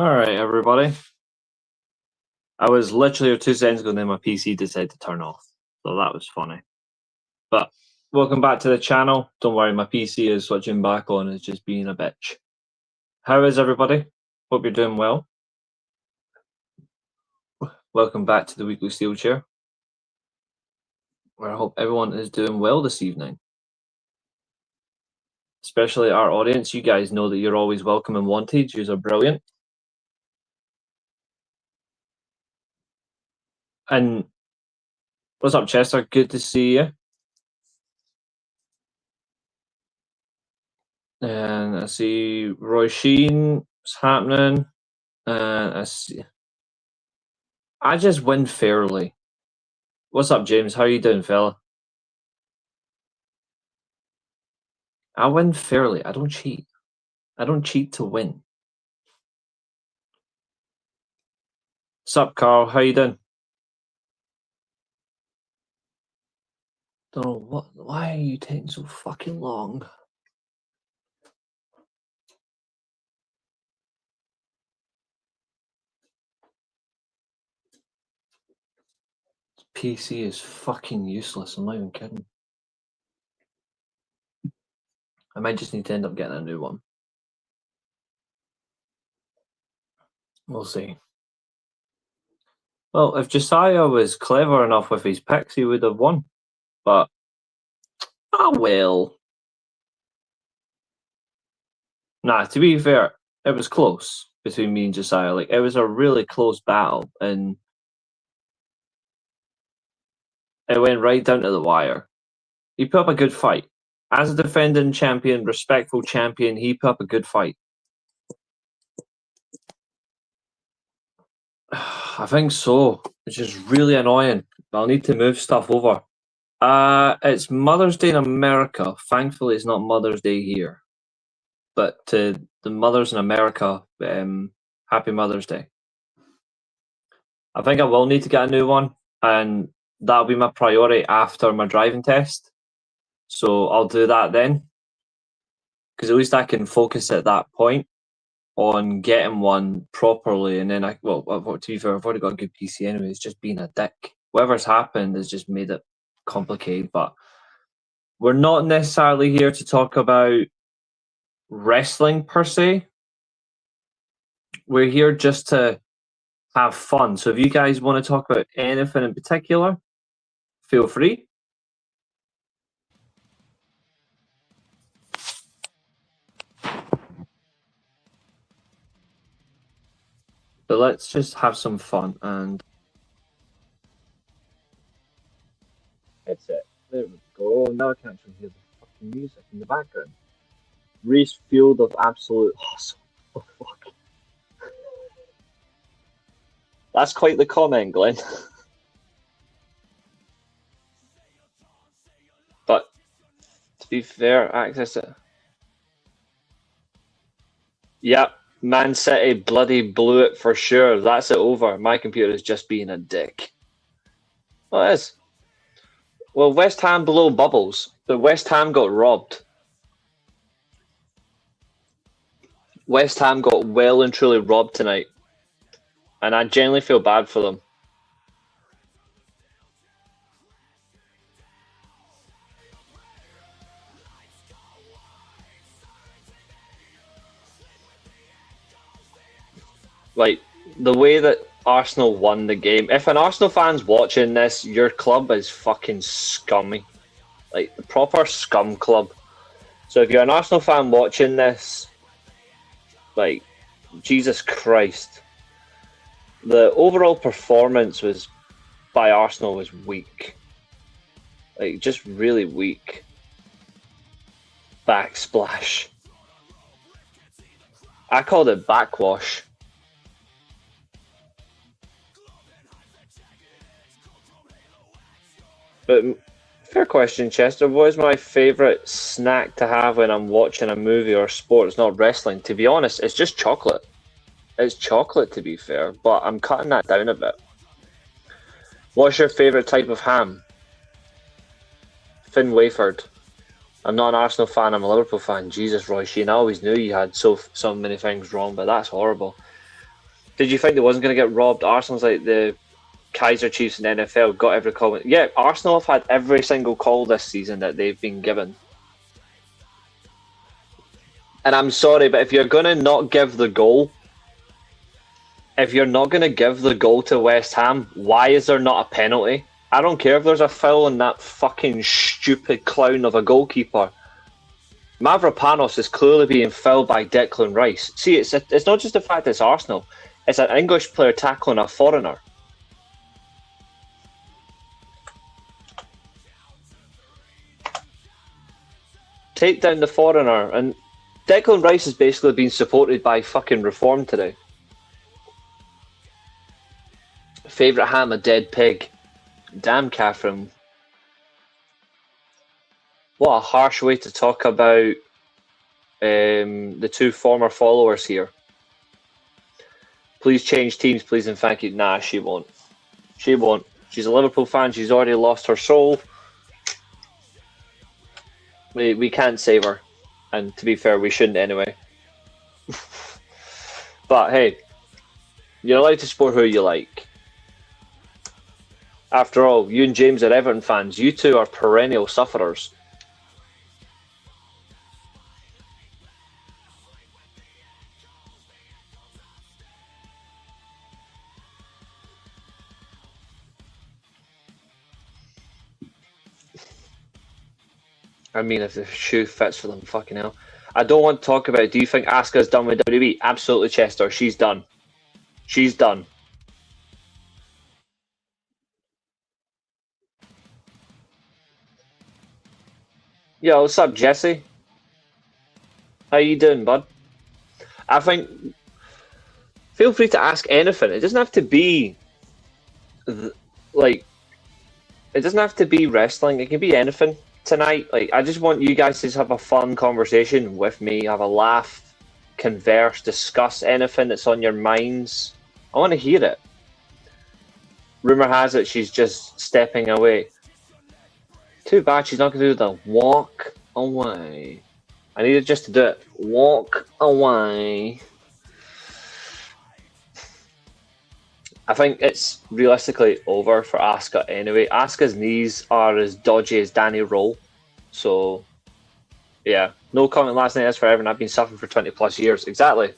Alright, everybody. I was literally 2 seconds ago and then my PC decided to turn off. So that was funny. But welcome back to the channel. Don't worry, my PC is switching back on. It's just being a bitch. How is everybody? Hope you're doing well. Welcome back to the Weekly Steelchair, where I hope everyone is doing well this evening. Especially our audience. You guys know that you're always welcome and wanted. You are brilliant. And what's up, Chester? Good to see you. And I see Roy Sheen is happening. And I just win fairly. What's up, James? How you doing, fella? I win fairly. I don't cheat. I don't cheat to win. Sup, Carl? How you doing? Don't know what. Why are you taking so fucking long? PC is fucking useless. I'm not even kidding. I might just need to end up getting a new one. We'll see. Well, if Josiah was clever enough with his picks, he would have won. But, well. Nah, to be fair, it was close between me and Josiah. Like, it was a really close battle, and it went right down to the wire. He put up a good fight. As a defending champion, respectful champion, he put up a good fight. I think so. It's just really annoying. I'll need to move stuff over. It's Mother's Day in America. Thankfully, it's not Mother's Day here. But to the mothers in America, happy Mother's Day. I think I will need to get a new one, and that'll be my priority after my driving test. So I'll do that then, because at least I can focus at that point on getting one properly, and then to be fair, I've already got a good PC anyway. It's just being a dick. Whatever's happened has just made it complicated. But we're not necessarily here to talk about wrestling per se. We're here just to have fun. So if you guys want to talk about anything in particular, feel free. But let's just have some fun. And that's it. There we go. Now I can actually hear the fucking music in the background. Reece Field of absolute hustle. Oh, fuck. That's quite the comment, Glenn. But to be fair, access it. Yep, Man City bloody blew it for sure. That's it over. My computer is just being a dick. Well, it is. Well, West Ham below bubbles, but West Ham got robbed. West Ham got well and truly robbed tonight. And I genuinely feel bad for them. Like, the way that Arsenal won the game. If an Arsenal fan's watching this, your club is fucking scummy. Like, the proper scum club. So if you're an Arsenal fan watching this, like, Jesus Christ. The overall performance by Arsenal was weak. Like, just really weak. Backsplash. I called it backwash. But fair question, Chester. What is my favourite snack to have when I'm watching a movie or sport? It's not wrestling. To be honest, it's just chocolate. It's chocolate, to be fair, but I'm cutting that down a bit. What's your favourite type of ham? Finn wafered. I'm not an Arsenal fan, I'm a Liverpool fan. Jesus, Roy Sheen, I always knew you had so many things wrong, but that's horrible. Did you think they wasn't going to get robbed? Arsenal's like the Kaiser Chiefs in the NFL, got every call. Yeah, Arsenal have had every single call this season that they've been given. And I'm sorry, but if you're going to not give the goal, if you're not going to give the goal to West Ham, why is there not a penalty? I don't care if there's a foul on that fucking stupid clown of a goalkeeper. Mavropanos is clearly being fouled by Declan Rice. See, it's not just the fact that it's Arsenal. It's an English player tackling a foreigner. Take down the foreigner. And Declan Rice has basically been supported by fucking Reform today. Favourite ham, a dead pig. Damn, Katherine. What a harsh way to talk about the two former followers here. Please change teams, please, and thank you. Nah, she won't. She won't. She's a Liverpool fan. She's already lost her soul. We can't save her. And to be fair, we shouldn't anyway. But hey, you're allowed to support who you like. After all, you and James are Everton fans. You two are perennial sufferers. I mean, if the shoe fits for them, fucking hell. I don't want to talk about, do you think Asuka's done with WWE? Absolutely, Chester. She's done. She's done. Yo, what's up, Jesse? How you doing, bud? I think, feel free to ask anything. It doesn't have to be, like, it doesn't have to be wrestling. It can be anything tonight. Like, I just want you guys to just have a fun conversation with me, have a laugh, converse, discuss anything that's on your minds. I want to hear it. Rumor has it she's just stepping away. Too bad she's not going to do the walk away. I needed just to do it. Walk away. I think it's realistically over for Asuka anyway. Asuka's knees are as dodgy as Danny Roll. So, yeah. No comment last night as forever, and I've been suffering for 20 plus years. Exactly.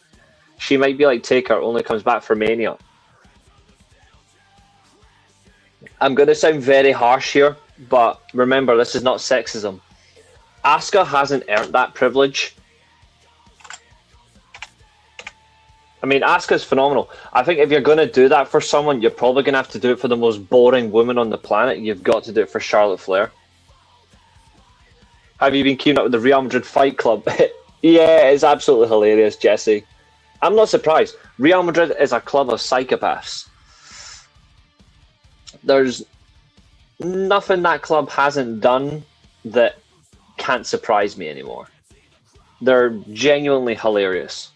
She might be like Taker, only comes back for Mania. I'm going to sound very harsh here, but remember, this is not sexism. Asuka hasn't earned that privilege. I mean, Asuka's phenomenal. I think if you're going to do that for someone, you're probably going to have to do it for the most boring woman on the planet. You've got to do it for Charlotte Flair. Have you been keeping up with the Real Madrid Fight Club? Yeah, it's absolutely hilarious, Jesse. I'm not surprised. Real Madrid is a club of psychopaths. There's nothing that club hasn't done that can't surprise me anymore. They're genuinely hilarious.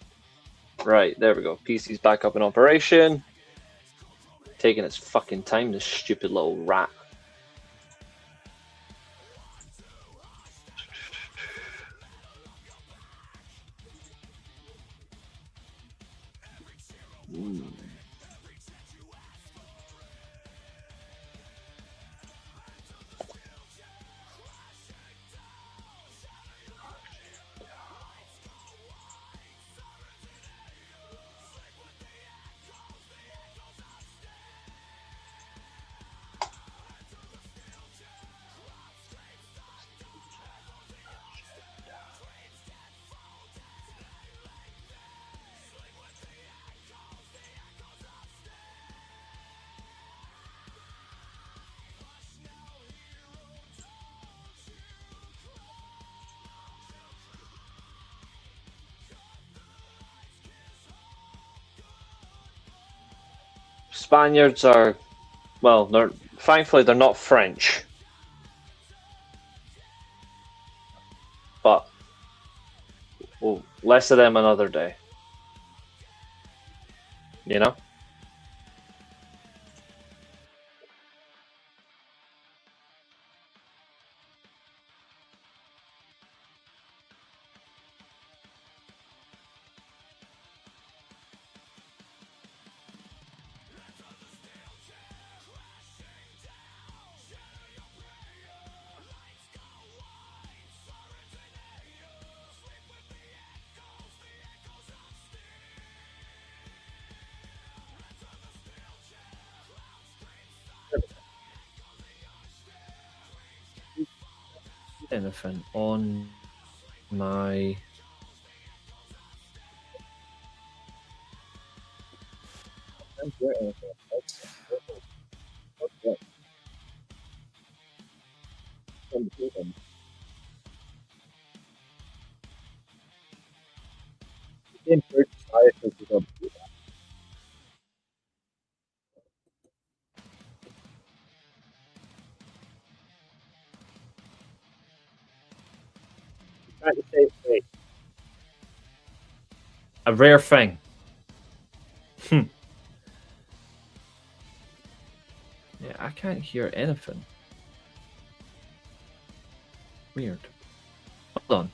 Right, there we go. PC's back up in operation. Taking its fucking time, this stupid little rat. Spaniards are, well, thankfully they're not French. But, well, less of them another day. You know? anything on my... A rare thing. Yeah, I can't hear anything. Weird. Hold on.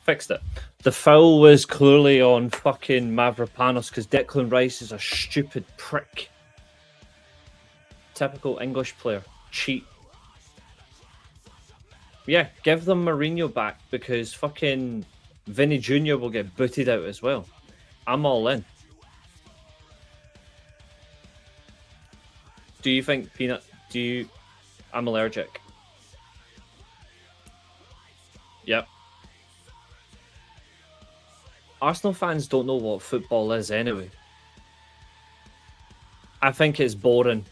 Fixed it. The foul was clearly on fucking Mavropanos because Declan Rice is a stupid prick. Typical English player. Cheat. Yeah, give them Mourinho back because fucking Vinny Jr. will get booted out as well. I'm all in. Do you think, Peanut, I'm allergic. Yep. Arsenal fans don't know what football is anyway. I think it's boring.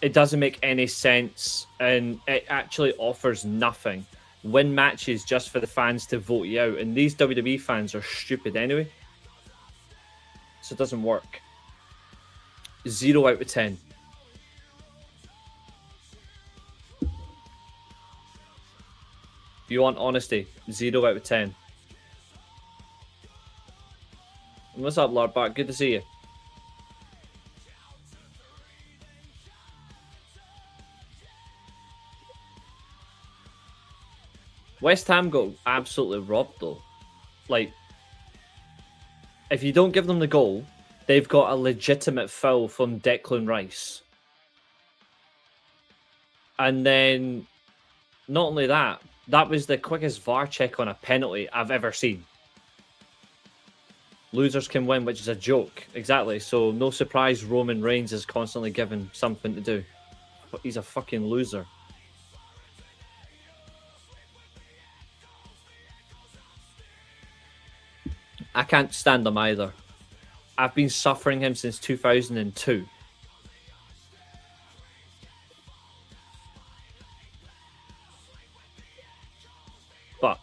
It doesn't make any sense, and it actually offers nothing. Win matches just for the fans to vote you out, and these WWE fans are stupid anyway. So it doesn't work. 0 out of 10. If you want honesty, 0 out of 10. What's up, Lord Bart? Good to see you. West Ham got absolutely robbed, though. Like, if you don't give them the goal, they've got a legitimate foul from Declan Rice. And then, not only that, that was the quickest VAR check on a penalty I've ever seen. Losers can win, which is a joke. Exactly. So, no surprise Roman Reigns is constantly given something to do. But he's a fucking loser. I can't stand him either. I've been suffering him since 2002. But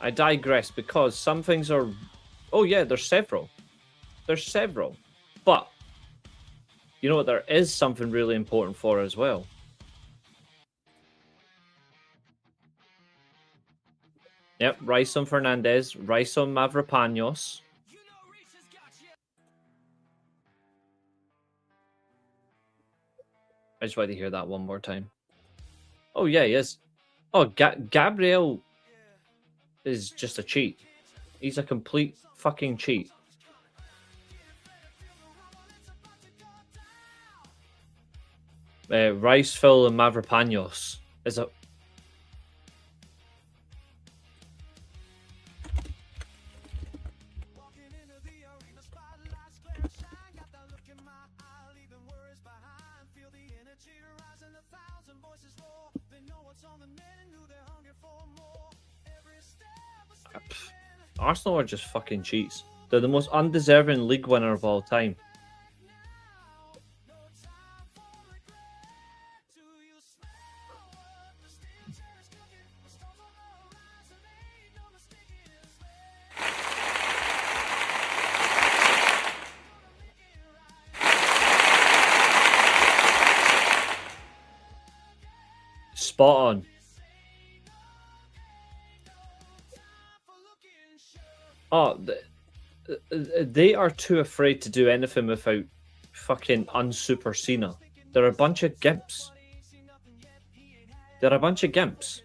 I digress because some things are... Oh yeah, there's several. There's several. But you know what there is something really important for as well? Yep, Rice on Fernandez, Rice on Mavropanos. I just want to hear that one more time. Oh, yeah, he is. Oh, Gabriel is just a cheat. He's a complete fucking cheat. Rice, Phil, and Mavropanos is a... Arsenal are just fucking cheats. They're the most undeserving league winner of all time. Spot on. Oh, they are too afraid to do anything without fucking unsuper Cena. They're a bunch of gimps. They're a bunch of gimps.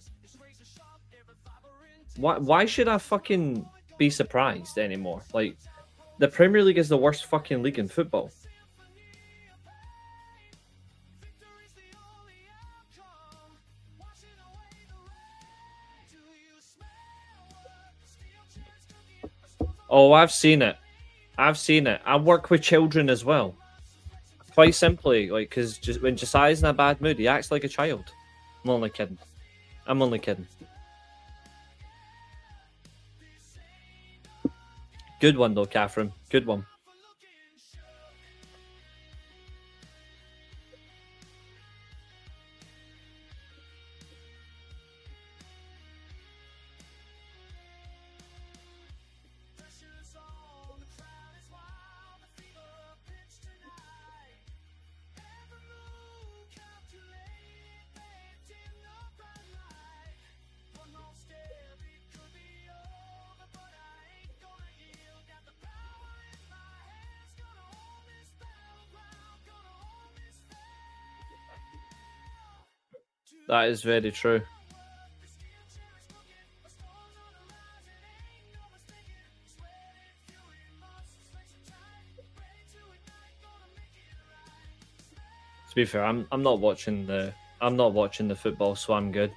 Why should I fucking be surprised anymore? Like, the Premier League is the worst fucking league in football. Oh, I've seen it. I've seen it. I work with children as well. Quite simply, like, because just when Josiah's in a bad mood, he acts like a child. I'm only kidding. I'm only kidding. Good one, though, Catherine. Good one. That is very true. To be fair, I'm not watching the football, so I'm good.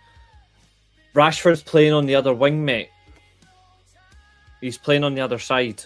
Rashford's playing on the other wing, mate. He's playing on the other side.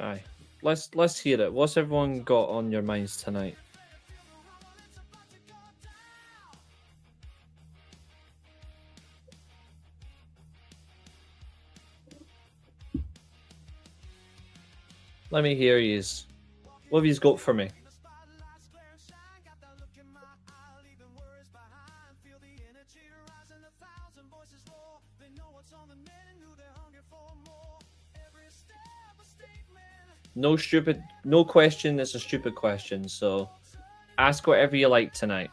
Aye. Let's hear it. What's everyone got on your minds tonight? Let me hear yous. What have yous got for me? No question is a stupid question, so ask whatever you like tonight.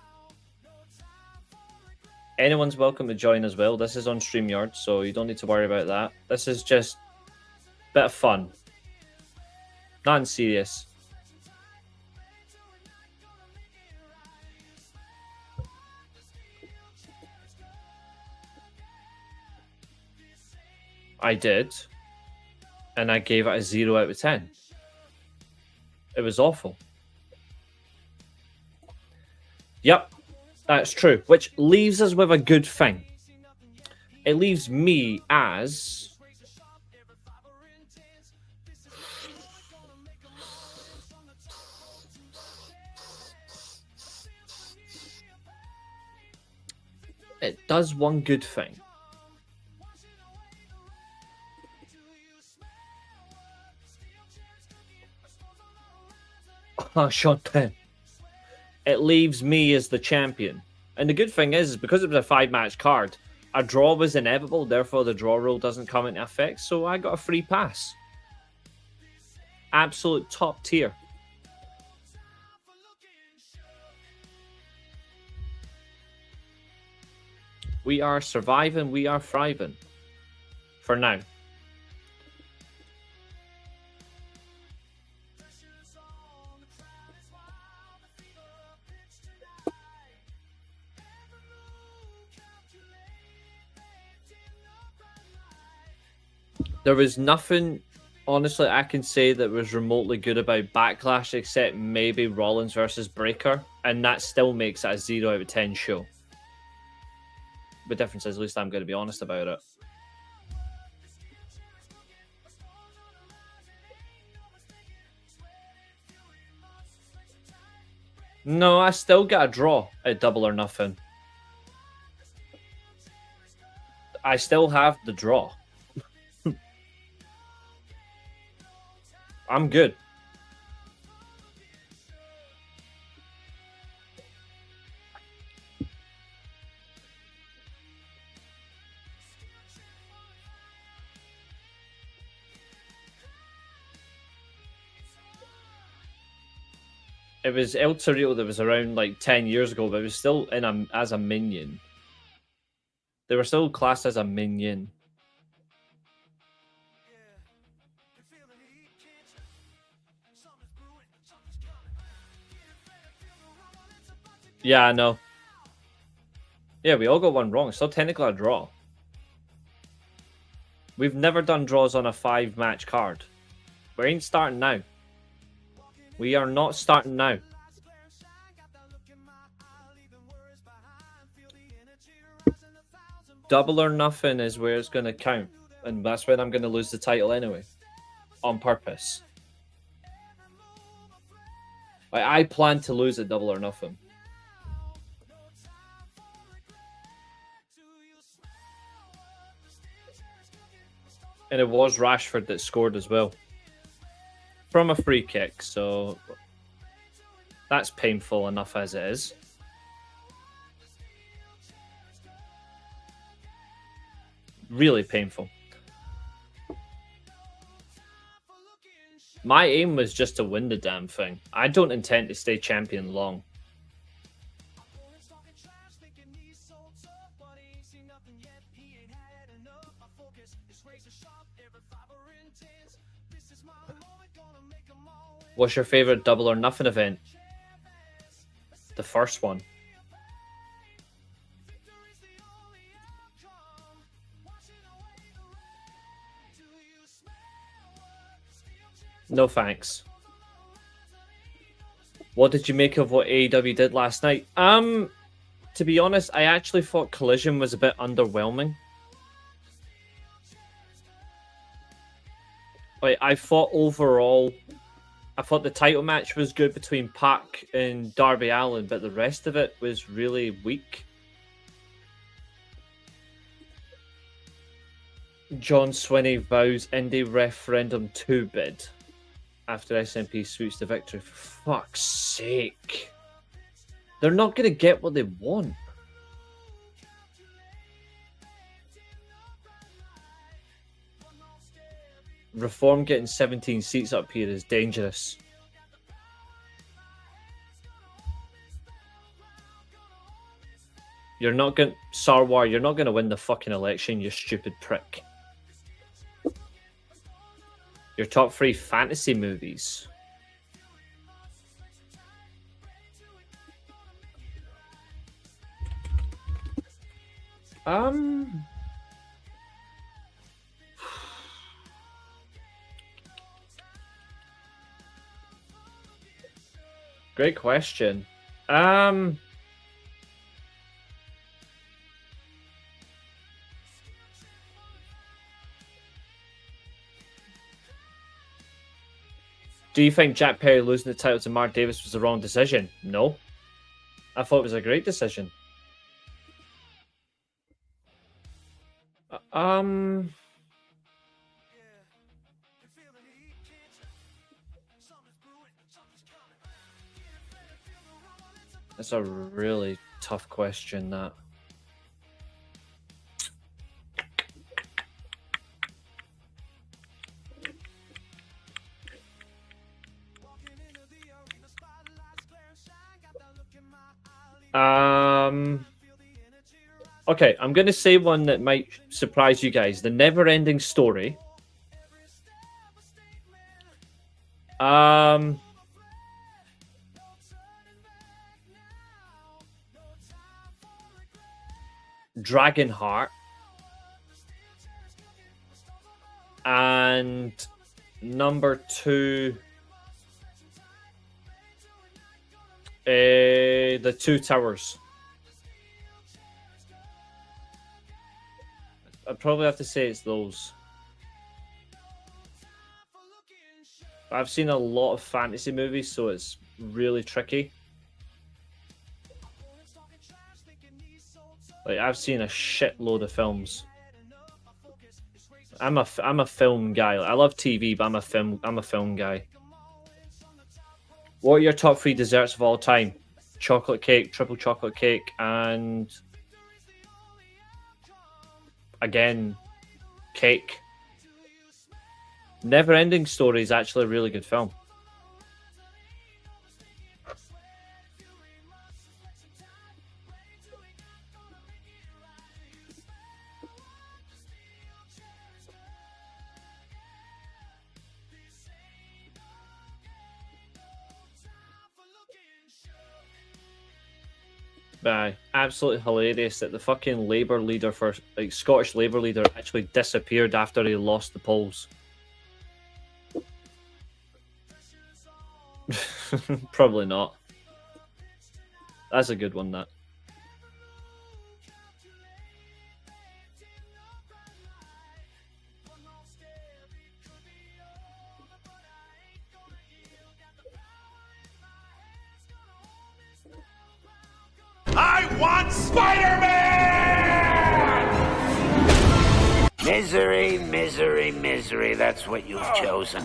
Anyone's welcome to join as well. This is on StreamYard, so you don't need to worry about that. This is just a bit of fun. Nothing serious. I did, and I gave it a 0 out of 10. It was awful. Yep, that's true. Which leaves us with a good thing. It leaves me as... It does one good thing. Oh, Sean Penn. It leaves me as the champion. And the good thing is, because it was a 5-match card, a draw was inevitable, therefore the draw rule doesn't come into effect, so I got a free pass. Absolute top tier. We are surviving, we are thriving. For now. There was nothing Honestly, I can say that was remotely good about Backlash, except maybe Rollins versus Breaker, and that still makes it a 0 out of 10 show. The difference is, at least I'm going to be honest about it. No, I still got a draw at Double or Nothing. I still have the draw. I'm good. It was El Torito that was around like 10 years ago, but it was still as a minion. They were still classed as a minion. Yeah, I know. Yeah, we all got one wrong. Still technically a draw. We've never done draws on a 5-match card. We ain't starting now. We are not starting now. Double or Nothing is where it's going to count. And that's when I'm going to lose the title anyway. On purpose. Like, I plan to lose at Double or Nothing. And it was Rashford that scored as well. From a free kick, so that's painful enough as it is. Really painful. My aim was just to win the damn thing. I don't intend to stay champion long. What's your favorite Double or Nothing event? The first one. No thanks. What did you make of what AEW did last night? To be honest, I actually thought Collision was a bit underwhelming. Like, I thought overall, I thought the title match was good between Pac and Darby Allin, but the rest of it was really weak. John Swinney vows indie referendum 2 bid after SMP sweeps the victory. For fuck's sake. They're not going to get what they want. Reform getting 17 seats up here is dangerous. You're not going... Sarwar, you're not going to win the fucking election, you stupid prick. Your top 3 fantasy movies. Great question. Do you think Jack Perry losing the title to Mark Davis was the wrong decision? No. I thought it was a great decision. That's a really tough question, that. Okay, I'm going to say one that might surprise you guys. The Never-Ending Story. Dragonheart. And Number 2, The Two Towers. I'd probably have to say it's those. I've seen a lot of fantasy movies, so it's really tricky. Like, I've seen a shitload of films. I'm a film guy. I love TV, but I'm a film guy. What are your top 3 desserts of all time? Chocolate cake, triple chocolate cake, and again, cake. Never-Ending Story is actually a really good film. Absolutely hilarious that the fucking Labour leader for Scottish Labour leader actually disappeared after he lost the polls. Probably not. That's a good one, that. I want Spider-Man! Misery, misery, misery. That's what you've chosen.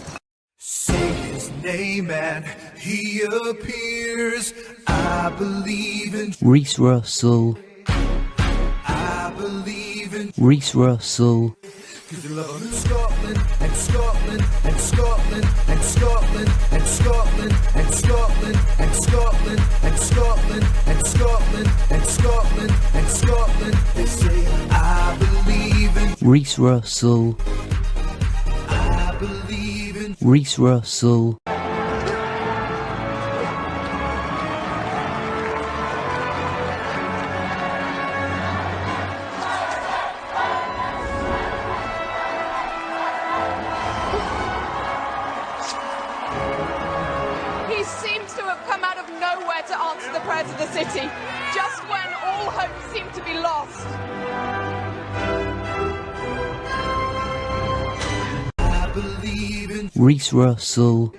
Say his name and he appears. I believe in Reece Russell. I believe in Reece Russell. Cause they love him in Scotland and Scotland and Scotland and Scotland and Scotland and Scotland and Scotland and Scotland and Scotland and Scotland and Scotland. They say I believe in Reece Russell. I believe in Reece Russell. He seems to have come out of nowhere to answer the prayers of the city, just when all hope seemed to be lost. I believe in Reece Russell.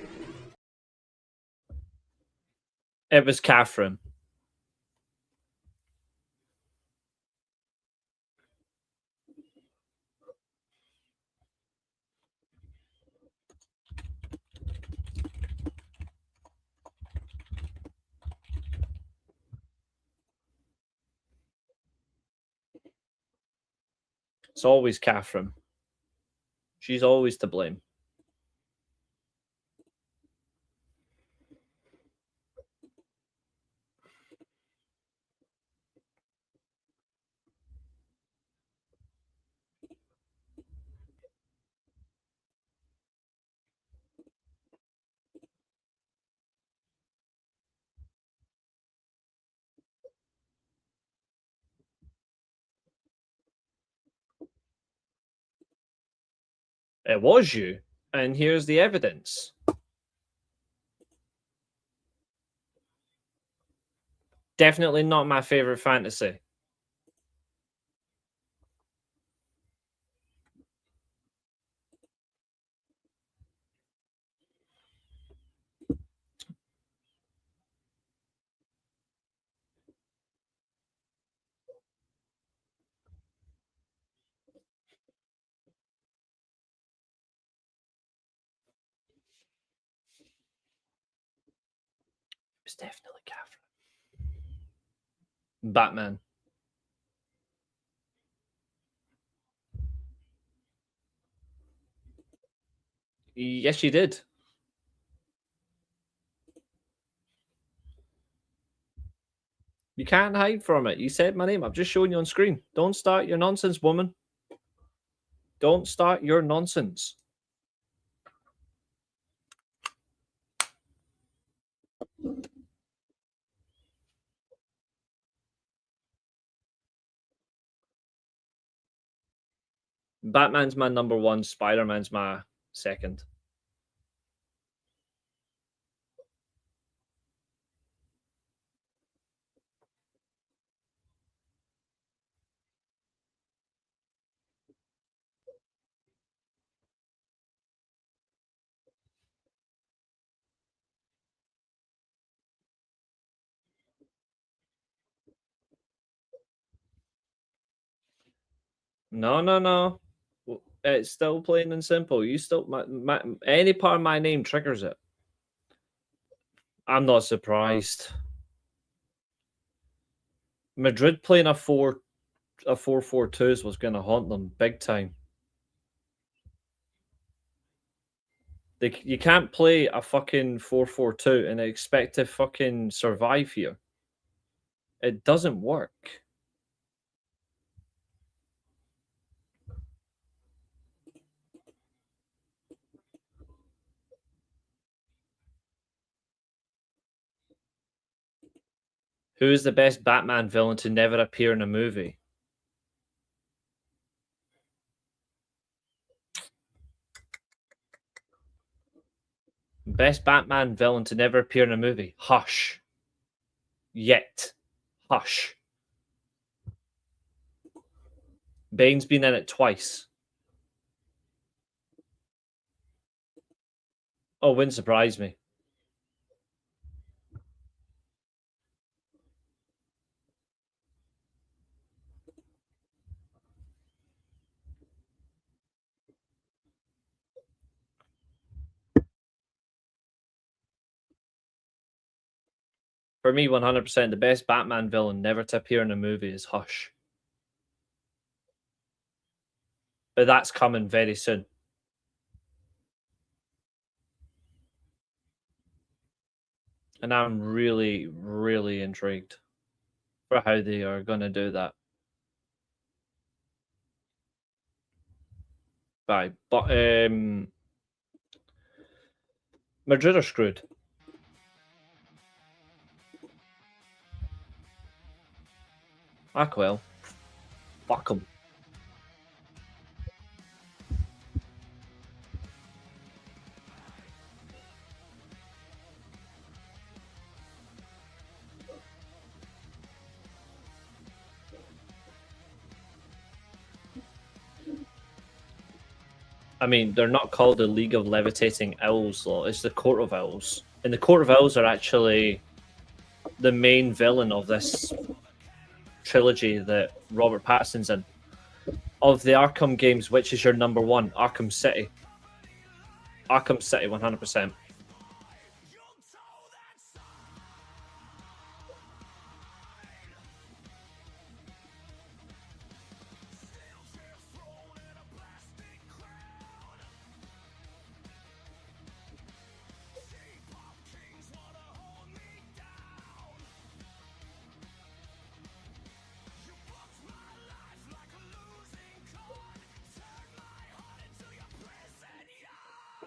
It was Katherine. It's always Katherine. She's always to blame. It was you, and here's the evidence. Definitely not my favorite fantasy. It's definitely Katherine. Batman. Yes, you did. You can't hide from it. You said my name. I've just shown you on screen. Don't start your nonsense, woman. Don't start your nonsense. Batman's my number 1. Spider-Man's my second. No, no, no. It's still plain and simple. You still any part of my name triggers it. I'm not surprised. Madrid playing a 4-4-2s was going to haunt them big time. You can't play a fucking 4-4-2 and expect to fucking survive here. It doesn't work. Who is the best Batman villain to never appear in a movie? Best Batman villain to never appear in a movie? Hush. Yet. Hush. Bane's been in it twice. Oh, wouldn't surprise me. For me, 100%, the best Batman villain never to appear in a movie is Hush. But that's coming very soon. And I'm really, really intrigued for how they are going to do that. Right, but Madrid are screwed. Well, fuck them. I mean, they're not called the League of Levitating Owls, though. It's the Court of Owls. And the Court of Owls are actually the main villain of this trilogy that Robert Pattinson's in. Of the Arkham games, which is your number one? Arkham City. Arkham City, 100%.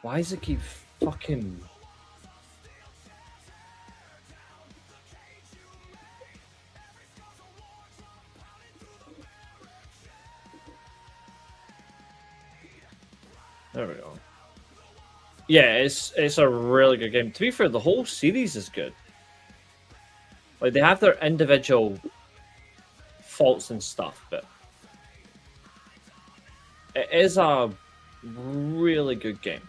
Why does it keep fucking... There we go. Yeah, it's a really good game. To be fair, the whole series is good. Like, they have their individual faults and stuff, but it is a really good game.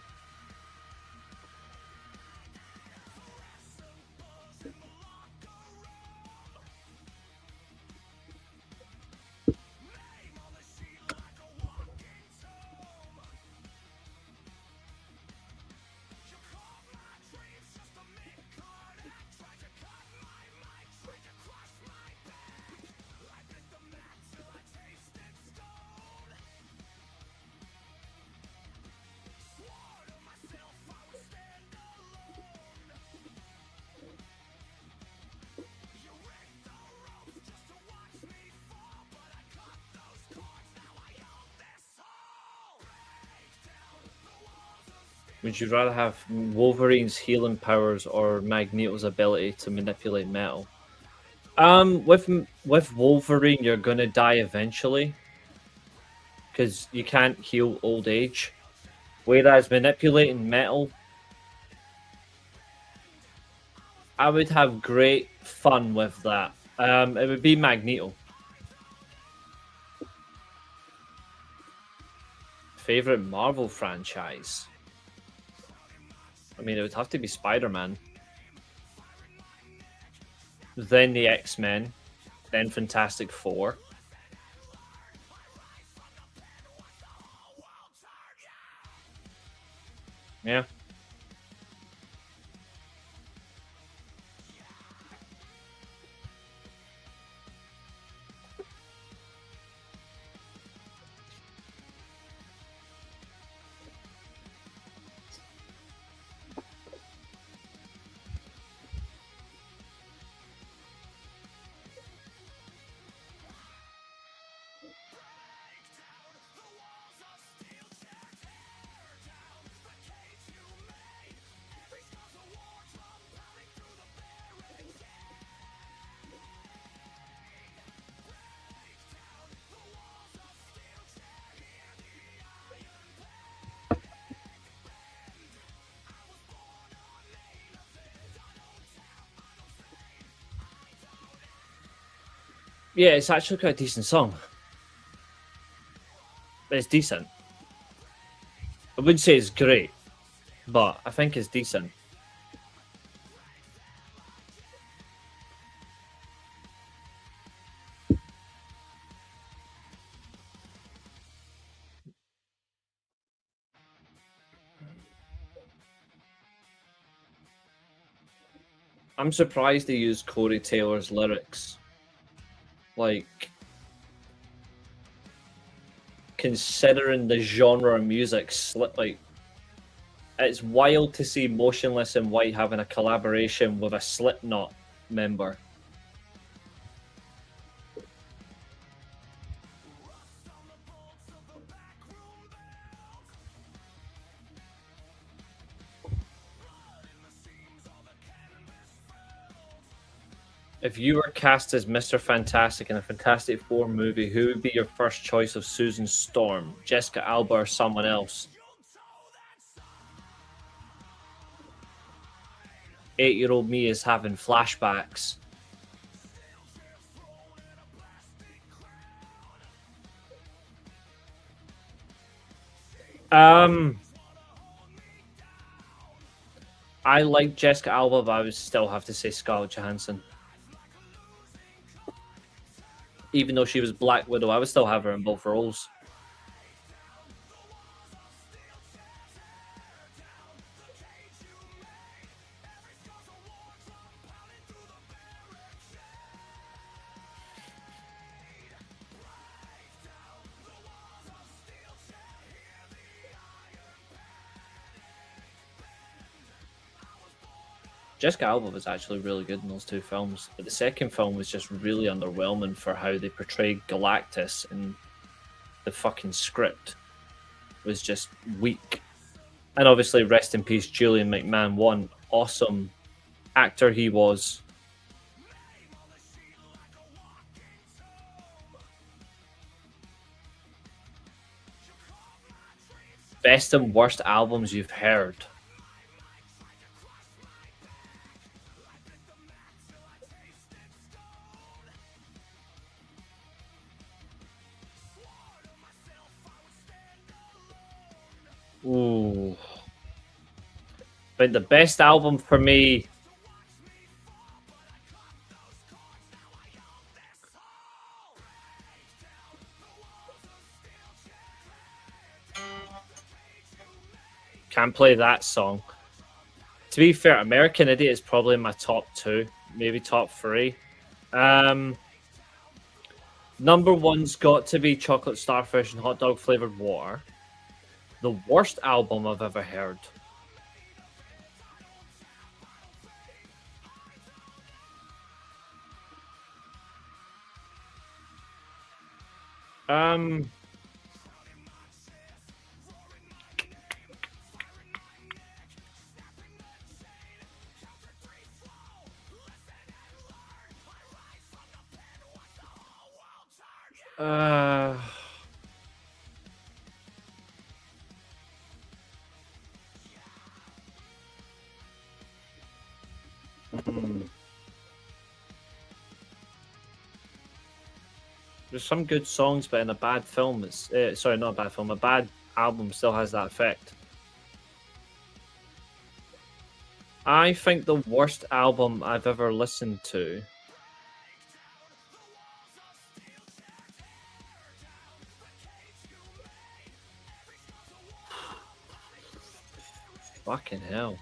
Would you rather have Wolverine's healing powers or Magneto's ability to manipulate metal? With Wolverine, you're gonna die eventually because you can't heal old age. Whereas manipulating metal, I would have great fun with that. It would be Magneto. Favorite Marvel franchise? I mean, it would have to be Spider-Man. Then the X-Men. Then Fantastic Four. Yeah. Yeah, it's actually quite a decent song. It's decent. I wouldn't say it's great, but I think it's decent. I'm surprised they used Corey Taylor's lyrics. Like, considering the genre of music, like, it's wild to see Motionless in White having a collaboration with a Slipknot member. If you were cast as Mr. Fantastic in a Fantastic Four movie, who would be your first choice of Susan Storm? Jessica Alba or someone else? 8-year-old me is having flashbacks. I like Jessica Alba, but I would still have to say Scarlett Johansson. Even though she was Black Widow, I would still have her in both roles. Jessica Alba was actually really good in those two films, but the second film was just really underwhelming for how they portrayed Galactus, and the fucking script was just weak. And obviously, rest in peace, Julian McMahon. One awesome actor he was. Best and worst albums you've heard. Ooh. But the best album for me. Can't play that song. To be fair, American Idiot is probably my top 2, maybe top 3. Number 1's got to be Chocolate Starfish and Hot Dog Flavored Water. The worst album I've ever heard. There's some good songs, but in a bad film, it's sorry, not a bad film. A bad album still has that effect. I think the worst album I've ever listened to. Fucking hell.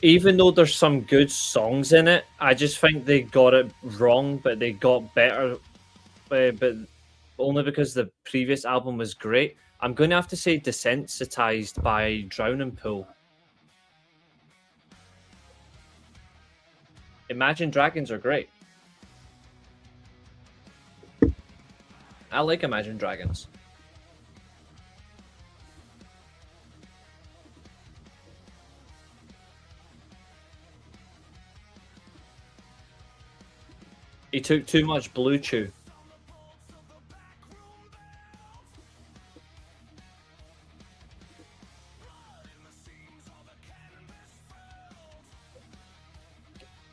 Even though there's some good songs in it, I just think they got it wrong, but they got better. But only because the previous album was great. I'm going to have to say Desensitized by Drowning Pool. Imagine Dragons are great. I like Imagine Dragons. He took too much Blue Chew.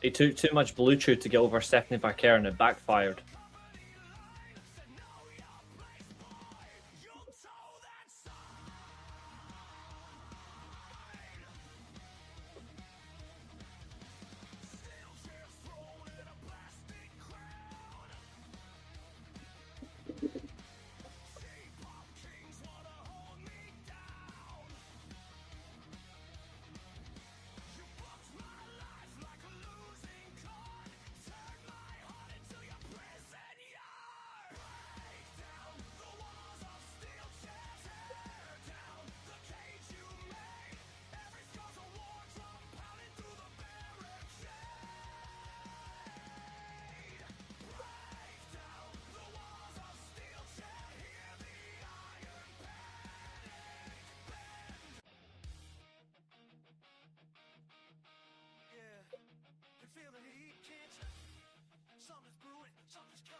He took too much Blue Chew to get over Stephanie Vaquer and it backfired.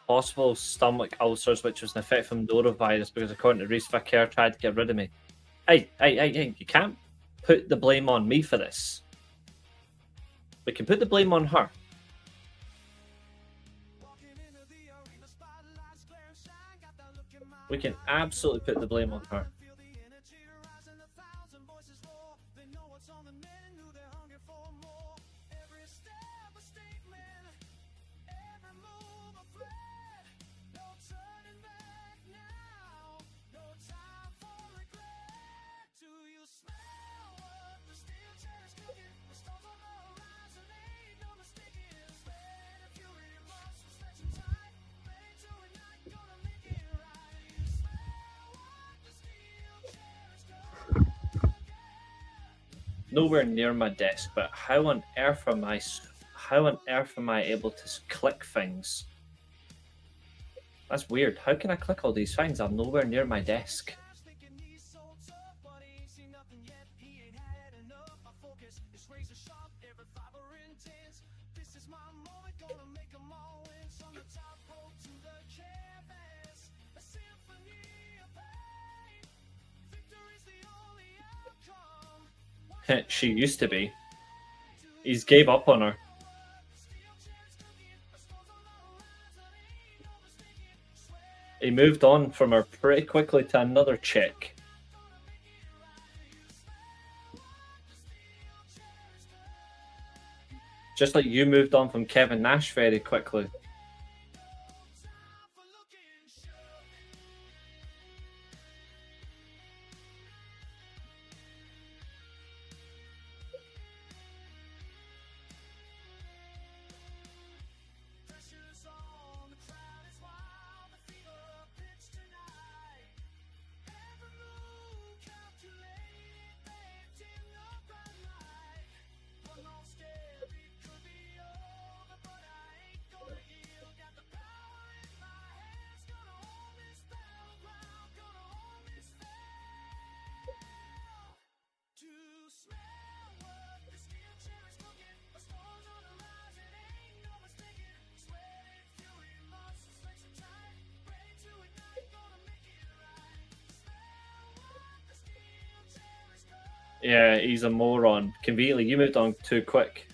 Possible stomach ulcers, which was an effect from norovirus, because according to Reece, Vaquer tried to get rid of me. Hey, you can't put the blame on me for this. We can put the blame on her. We can absolutely put the blame on her. Nowhere near my desk, but how on earth am I able to click things? That's weird. How can I click all these things? I'm nowhere near my desk. She used to be. He's gave up on her. He moved on from her pretty quickly to another chick. Just like you moved on from Kevin Nash very quickly. Yeah, he's a moron. Conveniently, you moved on too quick.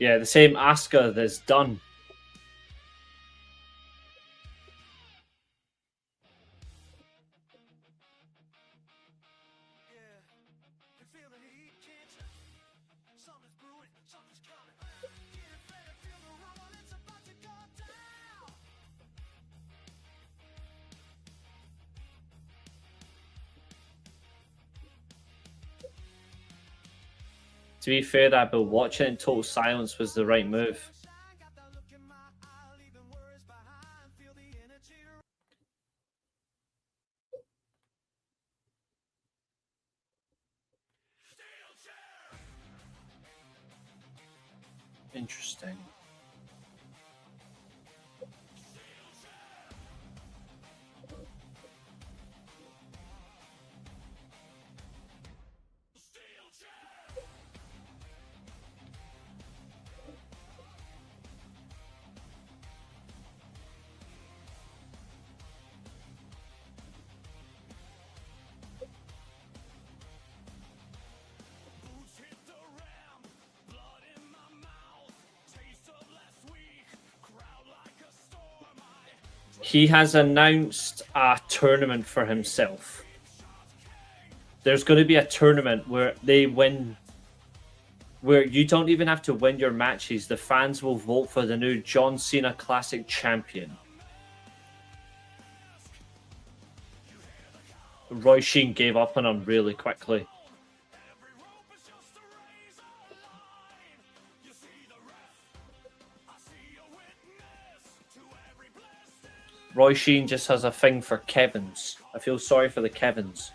Yeah, the same Asuka that's done. To be fair, that but watching it in total silence was the right move. Interesting. He has announced a tournament for himself. There's going to be a tournament where they win, where you don't even have to win your matches. The fans will vote for the new John Cena Classic Champion. Roy Sheen gave up on him really quickly. Roy Sheen just has a thing for Kevins. I feel sorry for the Kevins.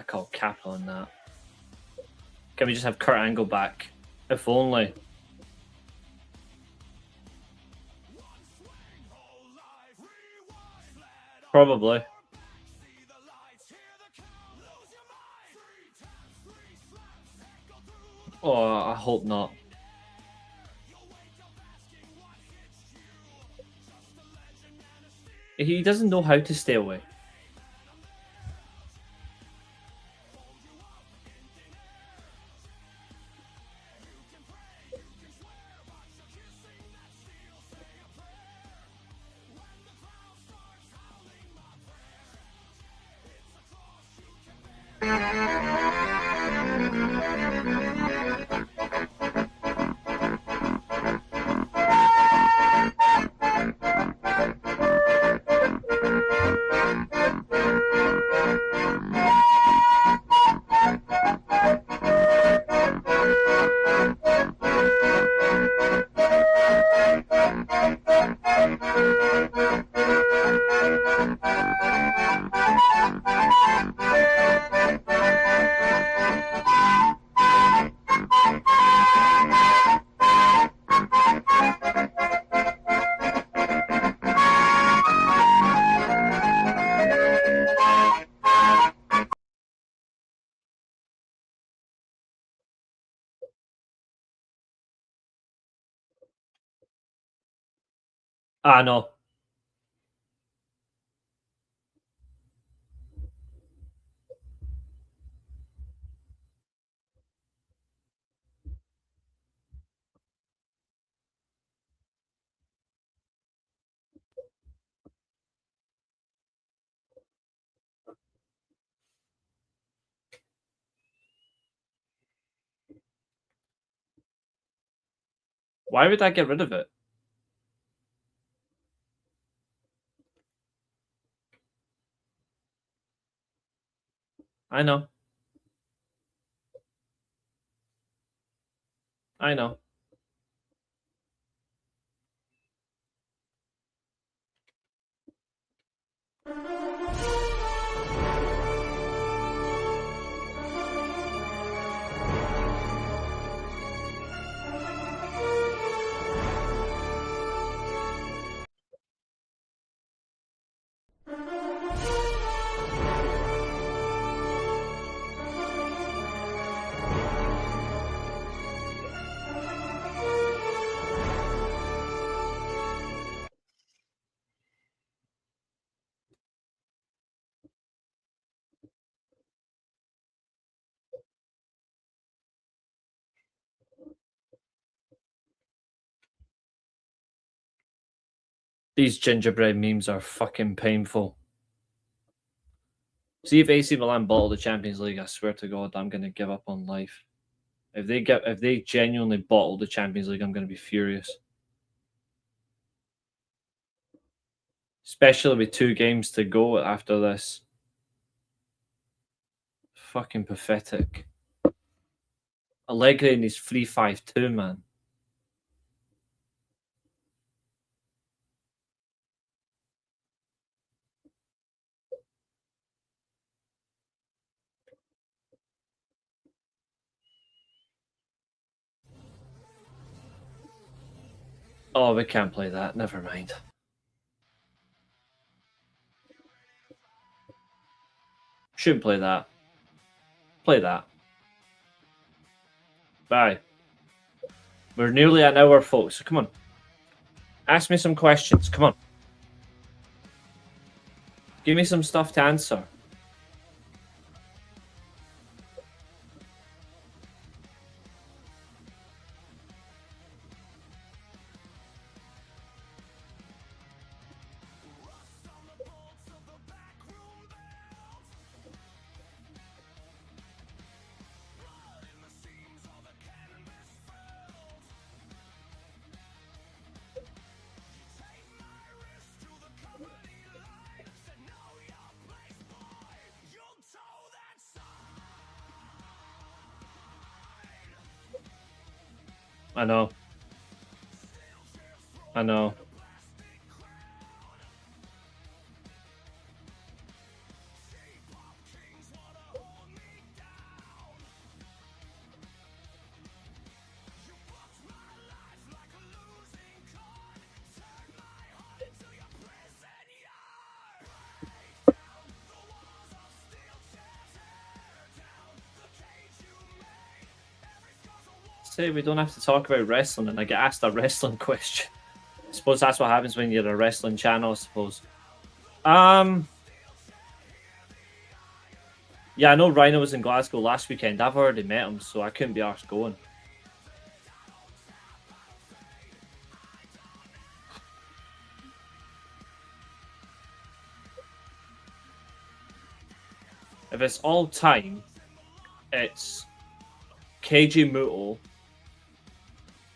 I call cap on that. Can we just have Kurt Angle back? If only. Probably. Oh, I hope not. He doesn't know how to stay away. Ah, no. Why would I get rid of it? I know. I know. These gingerbread memes are fucking painful. See if AC Milan bottle the Champions League, I swear to God, I'm gonna give up on life. If they genuinely bottle the Champions League, I'm gonna be furious. Especially with 2 games to go after this. Fucking pathetic. Allegri in his 3-5-2, man. Oh, we can't play that. Never mind. Shouldn't play that. Play that. Bye. We're nearly at an hour, folks. So come on. Ask me some questions. Come on. Give me some stuff to answer. I know. I know. Say we don't have to talk about wrestling and I get asked a wrestling question. I suppose that's what happens when you're a wrestling channel, I suppose. Yeah, I know Rhino was in Glasgow last weekend. I've already met him, so I couldn't be arsed going. If it's all time, it's Keiji Muto,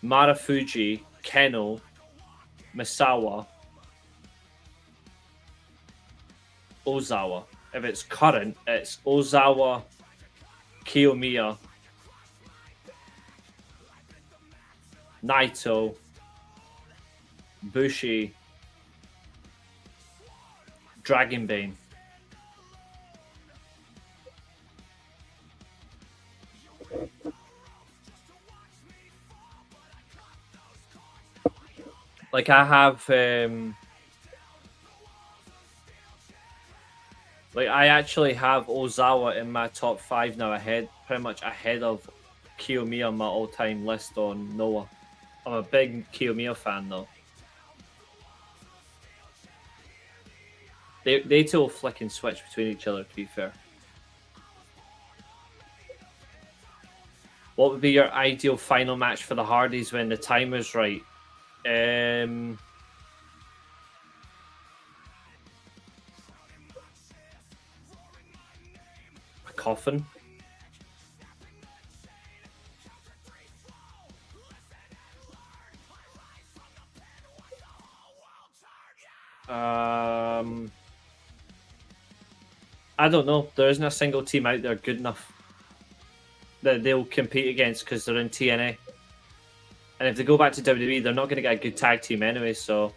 Marufuji, Keno, Misawa, Ozawa. If it's current, it's Ozawa, Kiyomiya, Naito, Bushi, Dragonbane. Like I have, like I actually have Ozawa in my top 5 now, pretty much ahead of Kiyomiya on my all-time list on Noah. I'm a big Kiyomiya fan though. They two will flick and switch between each other, to be fair. What would be your ideal final match for the Hardys when the time is right? A coffin. I don't know. There isn't a single team out there good enough that they'll compete against because they're in TNA. And if they go back to WWE, they're not going to get a good tag team anyway, so...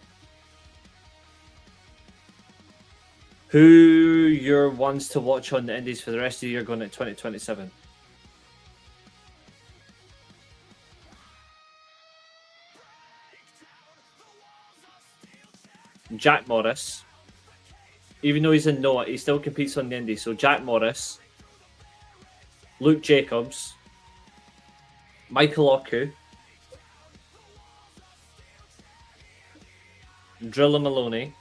Who your ones to watch on the Indies for the rest of the year going at 2027? Jack Morris. Even though he's in Noah, he still competes on the Indies. So Jack Morris, Luke Jacobs, Michael Oku, Drilla Maloney,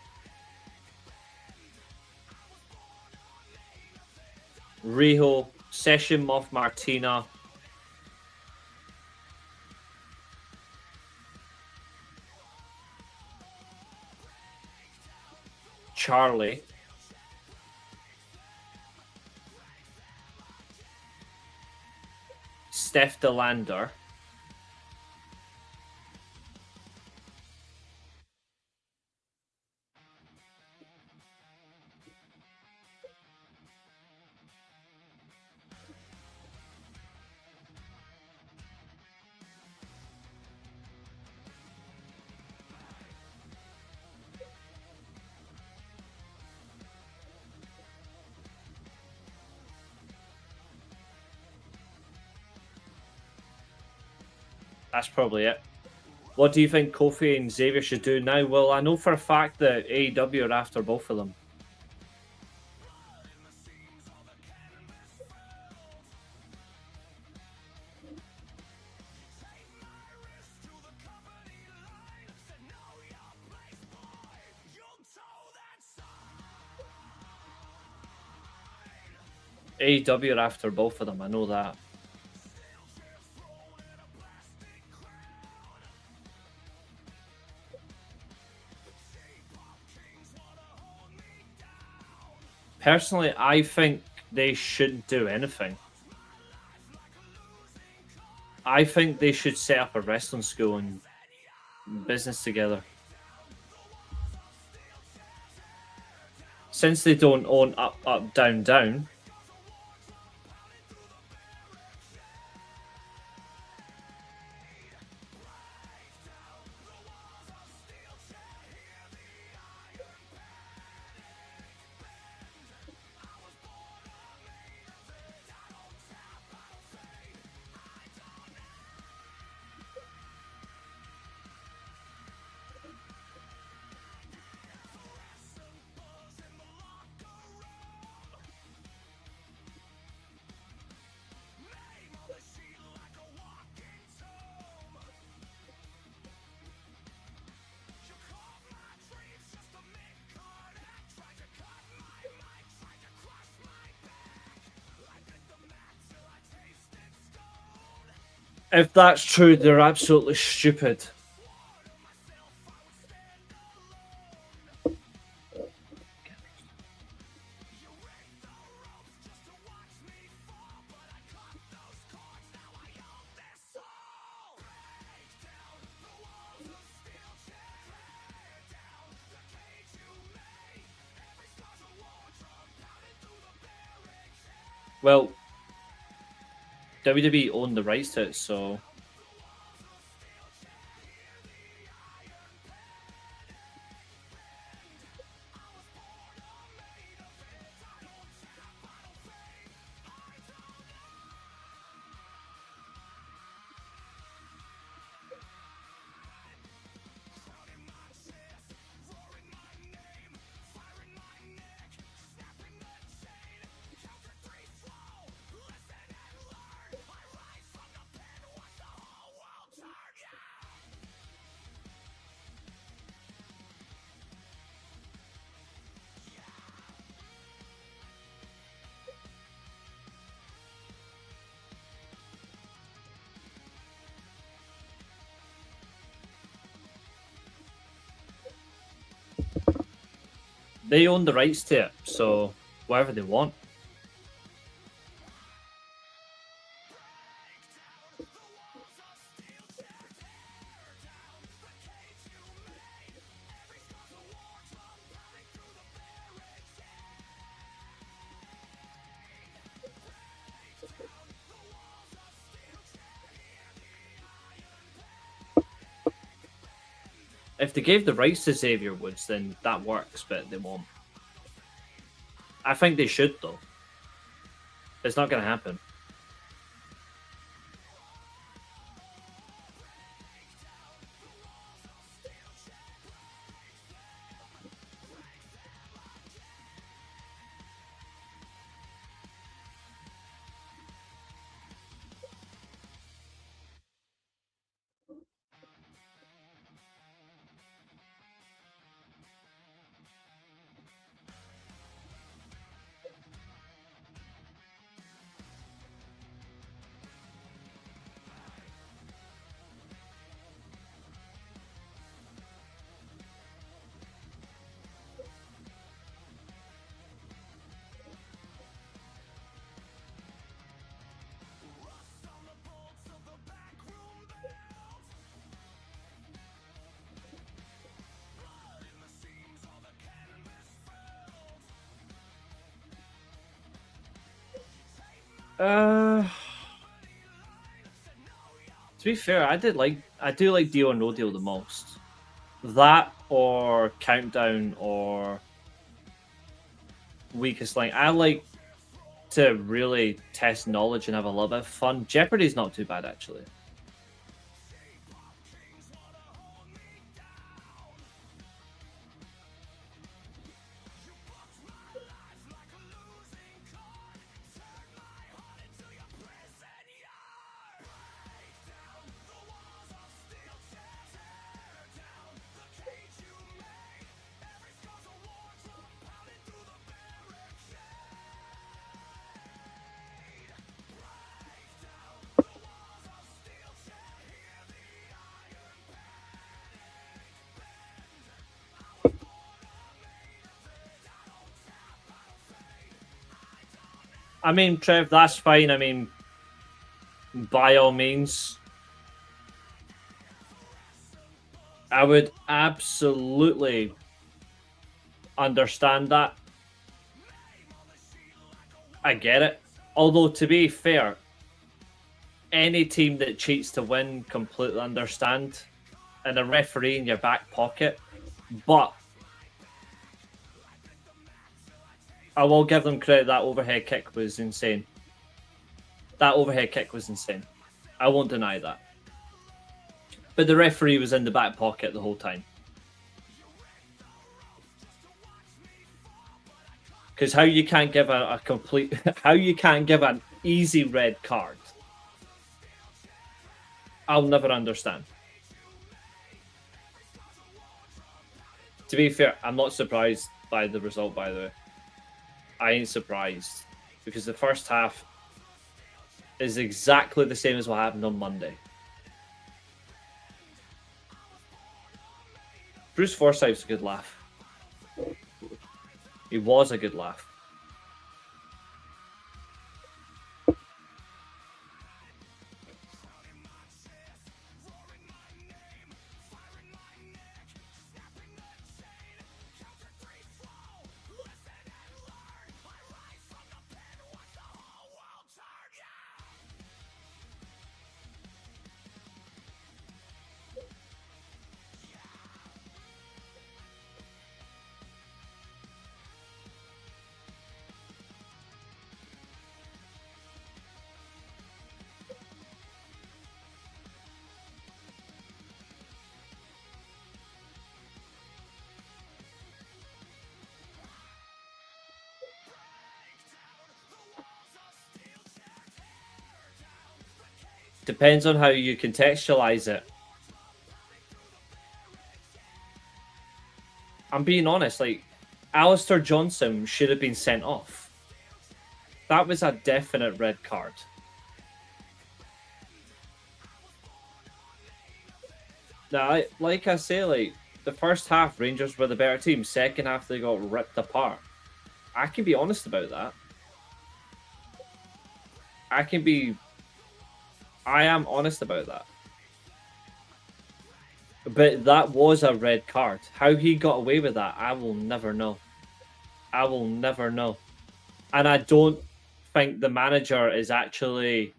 Riho, Session Moff Martina, Charlie, Steph DeLander, that's probably it. What do you think Kofi and Xavier should do now? Well, I know for a fact that AEW are after both of them. AEW are after both of them, I know that. Personally, I think they shouldn't do anything. I think they should set up a wrestling school and business together. Since they don't own Up, Up, Down, Down, if that's true, they're absolutely stupid. Well, WWE own the rights to it, so... They own the rights to it, so whatever they want. If they gave the rights to Xavier Woods, then that works, but they won't. I think they should, though. It's not going to happen. To be fair, I do like Deal or No Deal the most. That or Countdown or Weakest Link. I like to really test knowledge and have a little bit of fun. Jeopardy's not too bad, actually. I mean, Trev, that's fine. I mean, by all means. I would absolutely understand that. I get it. Although, to be fair, any team that cheats to win, completely understand. And a referee in your back pocket. But I will give them credit, that overhead kick was insane. That overhead kick was insane. I won't deny that. But the referee was in the back pocket the whole time. Because how you can't give a complete... how you can't give an easy red card, I'll never understand. To be fair, I'm not surprised by the result, by the way. I ain't surprised. Because the first half is exactly the same as what happened on Monday. Bruce Forsyth's a good laugh. He was a good laugh. Depends on how you contextualize it. I'm being honest, like, Alistair Johnson should have been sent off. That was a definite red card. Now, like I say, like, the first half, Rangers were the better team. Second half, they got ripped apart. I can be honest about that. I am honest about that. But that was a red card. How he got away with that, I will never know. I will never know. And I don't think the manager is actually...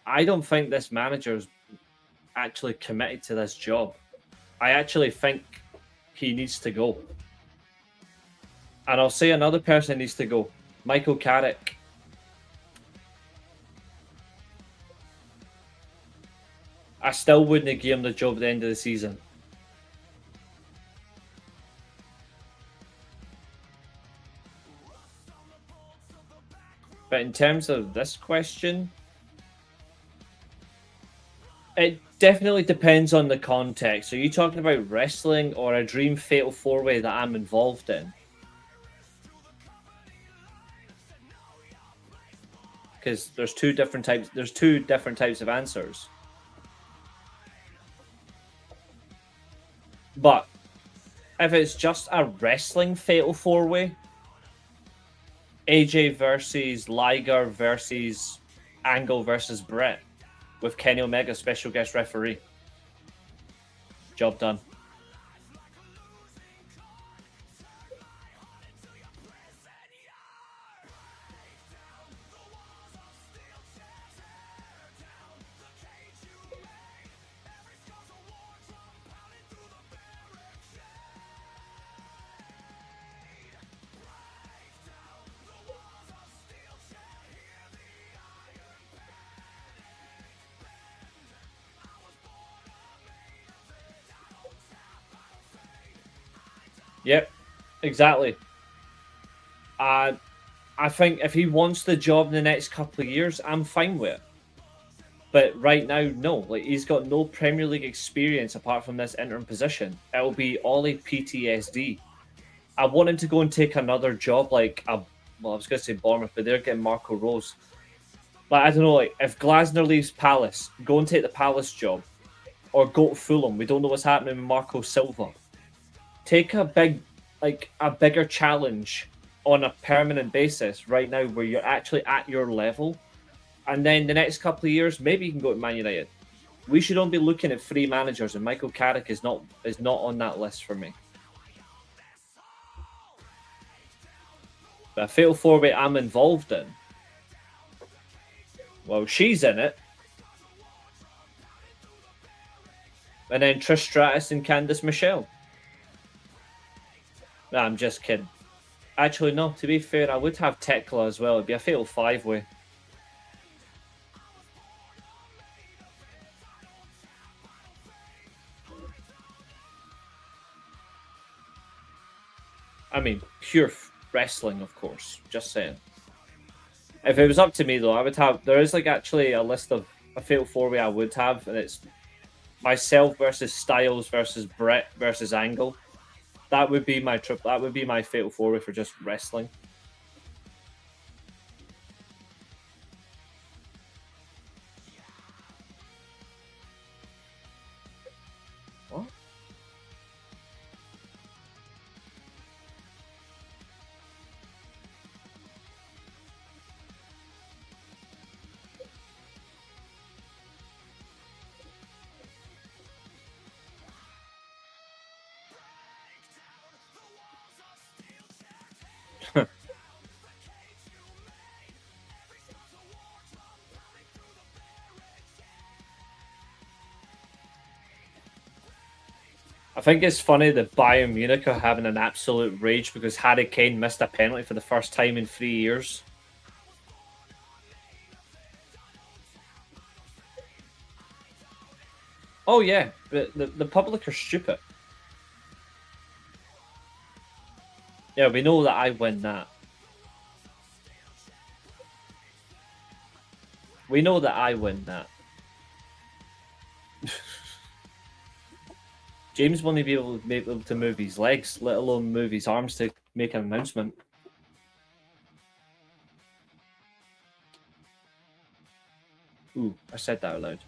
I don't think this manager is actually committed to this job. I actually think he needs to go. And I'll say another person needs to go. Michael Carrick. I still wouldn't give him the job at the end of the season. But in terms of this question, it definitely depends on the context. Are you talking about wrestling or a dream fatal four-way that I'm involved in? Because there's two different types. There's two different types of answers. But if it's just a wrestling fatal four-way, AJ versus Liger versus Angle versus Brett, with Kenny Omega special guest referee. Job done. Yep, exactly. I think if he wants the job in the next couple of years, I'm fine with it. But right now, no. Like, he's got no Premier League experience apart from this interim position. It'll be Ollie PTSD. I want him to go and take another job like I was going to say Bournemouth, but they're getting Marco Rose. Like, I don't know, like if Glasner leaves Palace, go and take the Palace job. Or go to Fulham. We don't know what's happening with Marco Silva. Take a bigger challenge on a permanent basis right now where you're actually at your level. And then the next couple of years, maybe you can go to Man United. We should only be looking at three managers, and Michael Carrick is not on that list for me. But a fatal four-way I'm involved in. Well, she's in it. And then Trish Stratus and Candice Michelle. No, I'm just kidding. Actually, no, to be fair, I would have Tekla as well. It'd be a fatal five-way. I mean, pure wrestling, of course. Just saying. If it was up to me, though, I would have... There is, like, actually a list of a fatal four-way I would have, and it's myself versus Styles versus Brett versus Angle. That would be my trip. That would be my fatal four-way for just wrestling. What? I think it's funny that Bayern Munich are having an absolute rage because Harry Kane missed a penalty for the first time in 3 years. Oh yeah, but the public are stupid. Yeah, we know that I win that. We know that I win that. James won't be able to move his legs, let alone move his arms to make an announcement. Ooh, I said that out loud.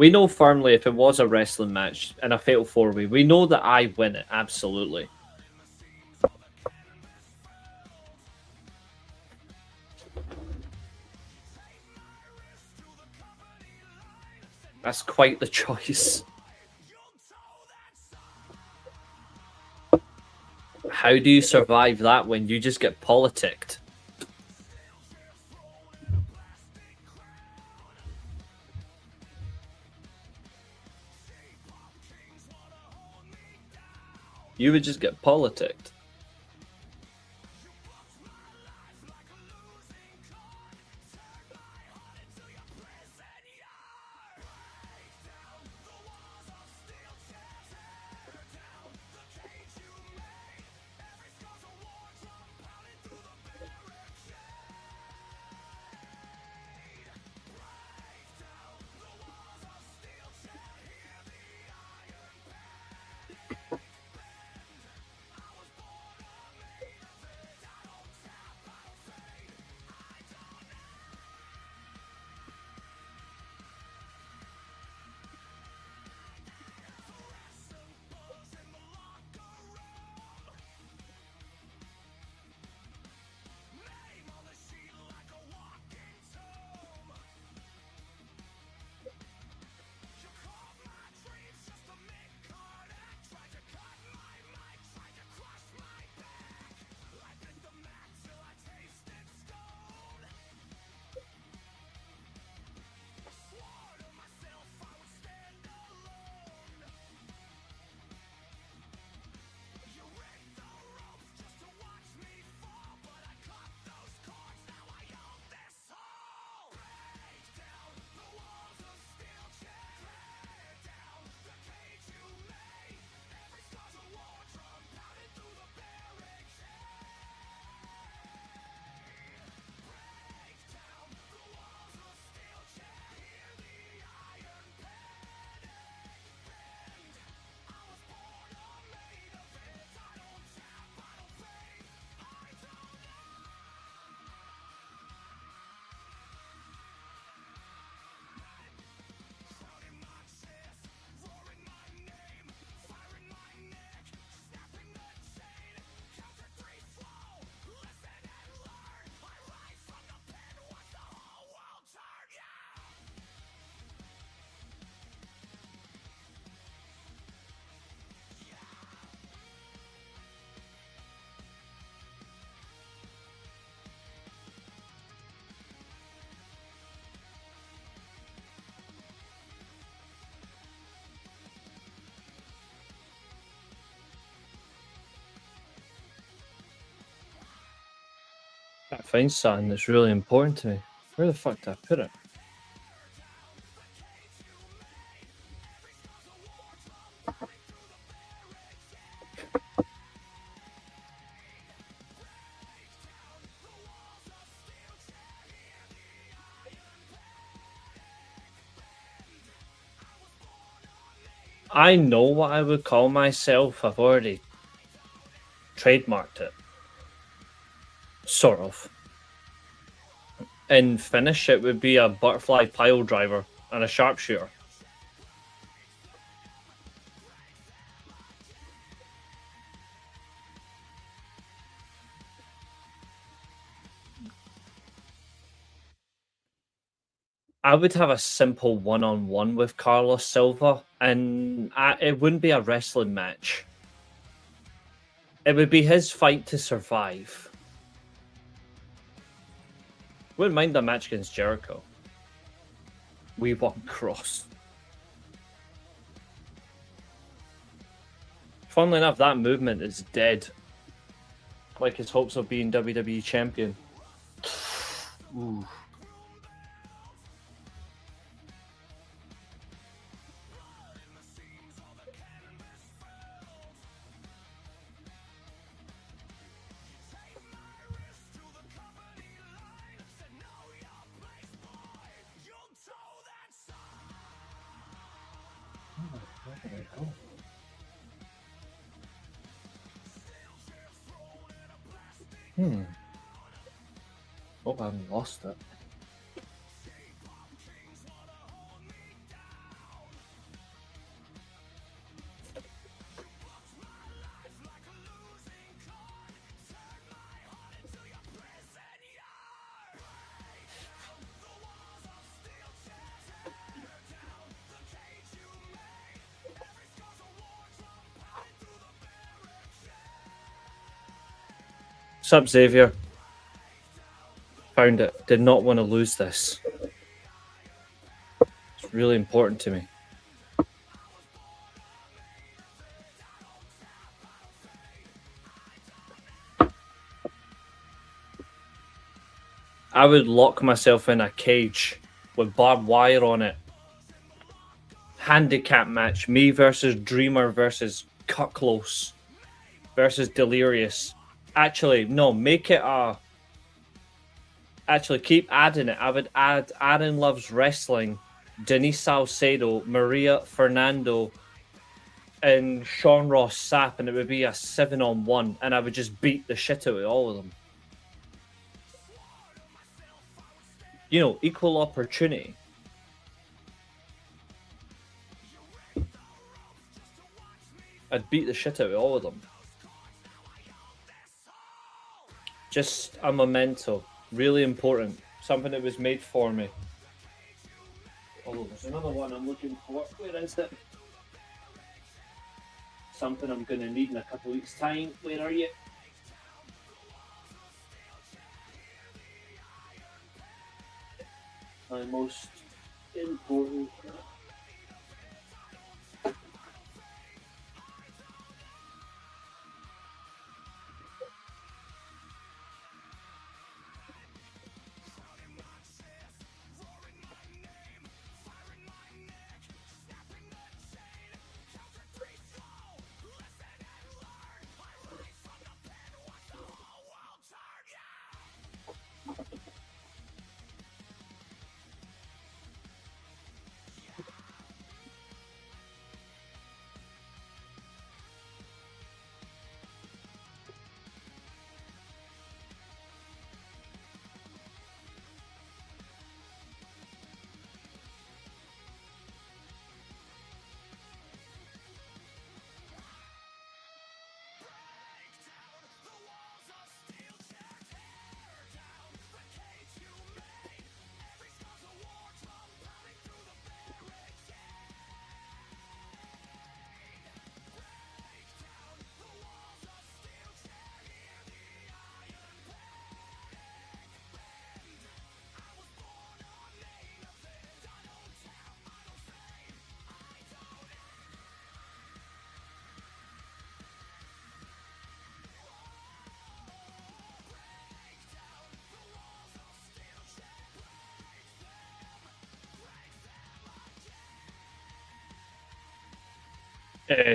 We know firmly if it was a wrestling match and a fatal four-way, we know that I win it, absolutely. That's quite the choice. How do you survive that when you just get politicked? You would just get politicked. I find something that's really important to me. Where the fuck did I put it? I know what I would call myself. I've already trademarked it. Sort of. In finish, it would be a butterfly pile driver and a sharpshooter. I would have a simple one-on-one with Carlos Silva, and it wouldn't be a wrestling match. It would be his fight to survive. Wouldn't mind a match against Jericho. We want Cross. Funnily enough, that movement is dead. Like his hopes of being WWE champion. Ooh. Hope I haven't lost it. Sup, Xavier? Found it. Did not want to lose this. It's really important to me. I would lock myself in a cage with barbed wire on it. Handicap match. Me versus Dreamer versus Cut Close versus Delirious. Actually, no, make it a... Actually, keep adding it. I would add Aaron Loves Wrestling, Denise Salcedo, Maria Fernando, and Sean Ross Sapp, and it would be a 7-on-1, and I would just beat the shit out of all of them. You know, equal opportunity. I'd beat the shit out of all of them. Just a memento. Really important. Something that was made for me. Oh, there's another one I'm looking for. Where is it? Something I'm going to need in a couple of weeks' time. Where are you? My most important.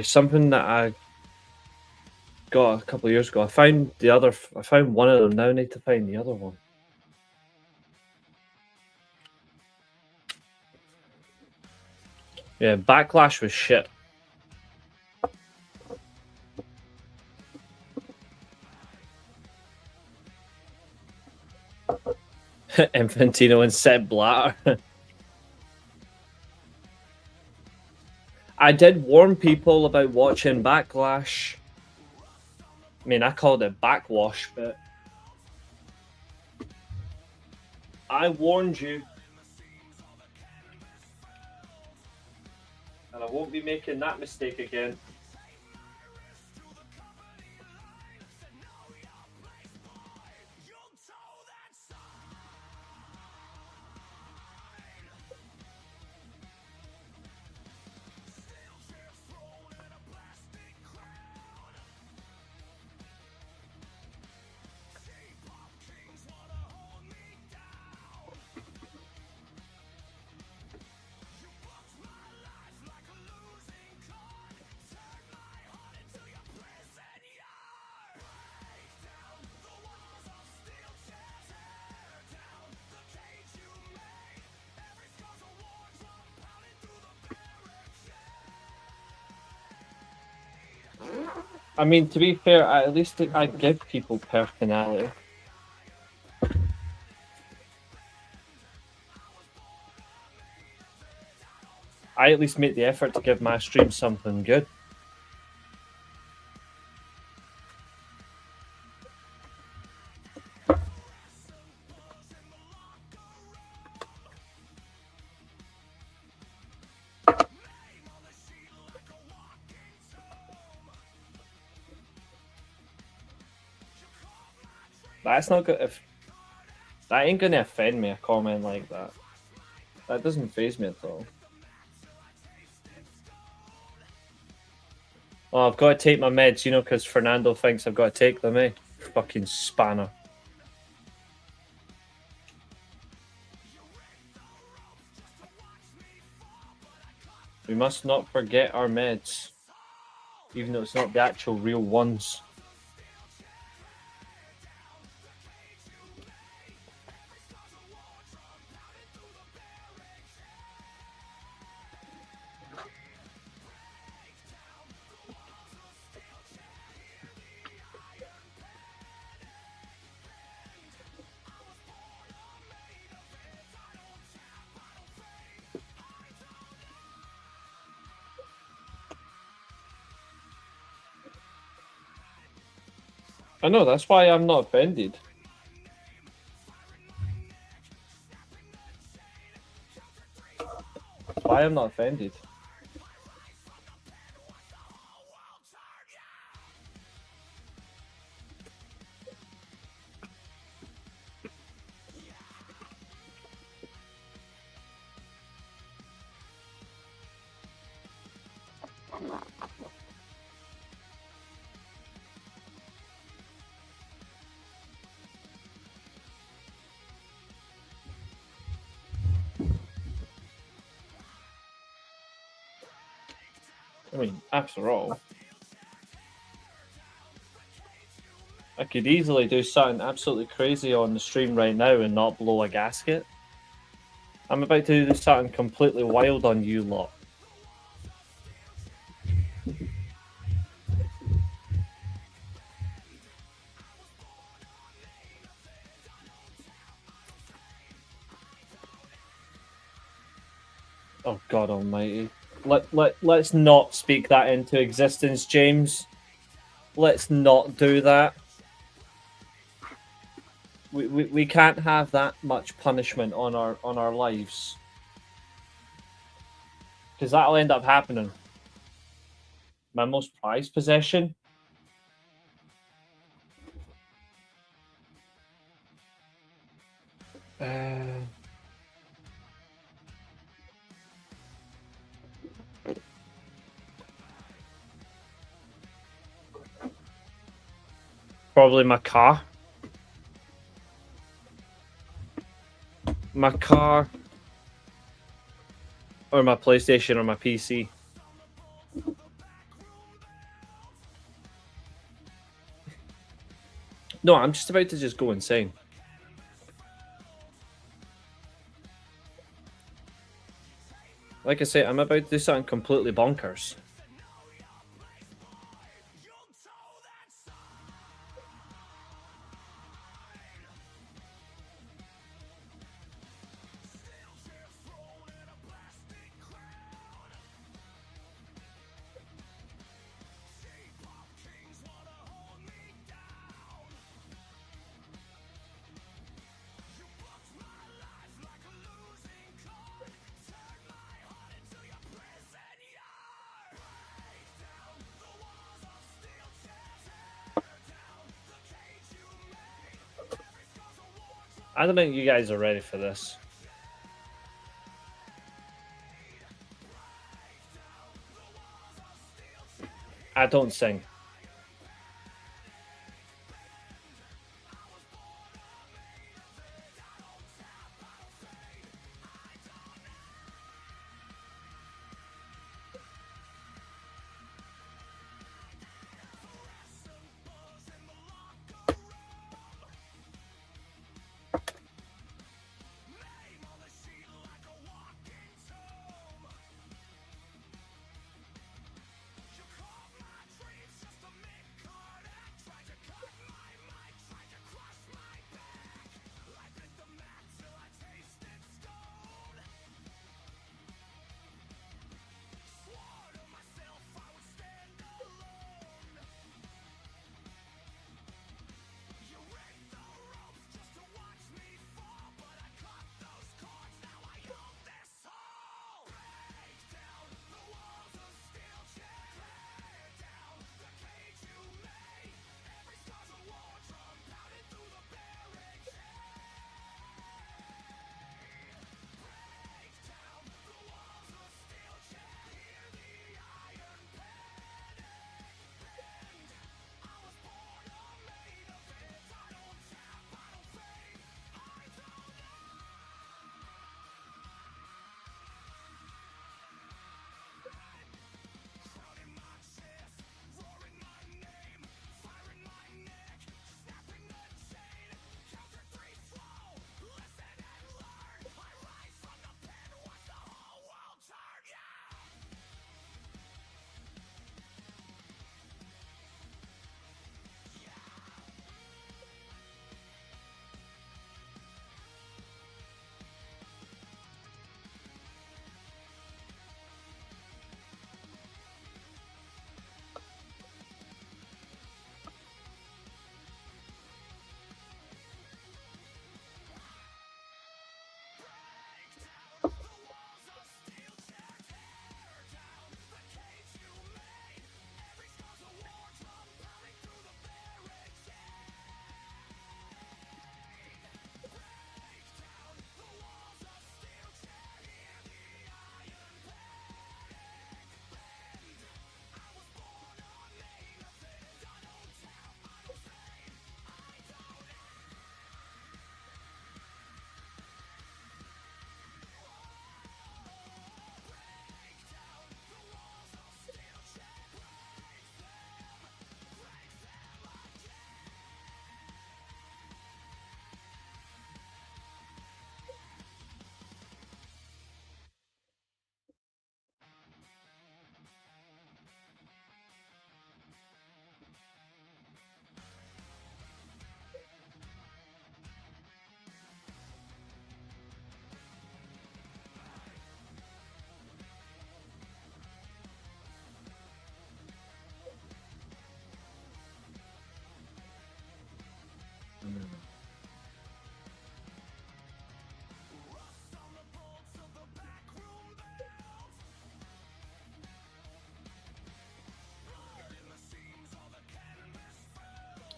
Something that I got a couple of years ago. I found one of them. Now I need to find the other one. Yeah, Backlash was shit. Infantino and Seb Blatter. I did warn people about watching Backlash. I mean, I called it backwash, but I warned you. And I won't be making that mistake again. I mean, to be fair, at least I give people personality. I at least make the effort to give my stream something good. That's not good. If that ain't gonna offend me, a comment like that. That doesn't faze me at all. Oh, I've got to take my meds, you know, because Fernando thinks I've got to take them, eh? Fucking spanner. We must not forget our meds, even though it's not the actual real ones. I know, that's why I'm not offended. That's why I'm not offended. I mean, after all, I could easily do something absolutely crazy on the stream right now and not blow a gasket. I'm about to do something completely wild on you lot. Oh God Almighty! Let's not speak that into existence, James. Let's not do that. We can't have that much punishment on our lives, because that'll end up happening. My most prized possession. Probably my car. My car. Or my PlayStation or my PC. No, I'm just about to just go insane. Like I say, I'm about to do something completely bonkers. I don't think you guys are ready for this. I don't sing.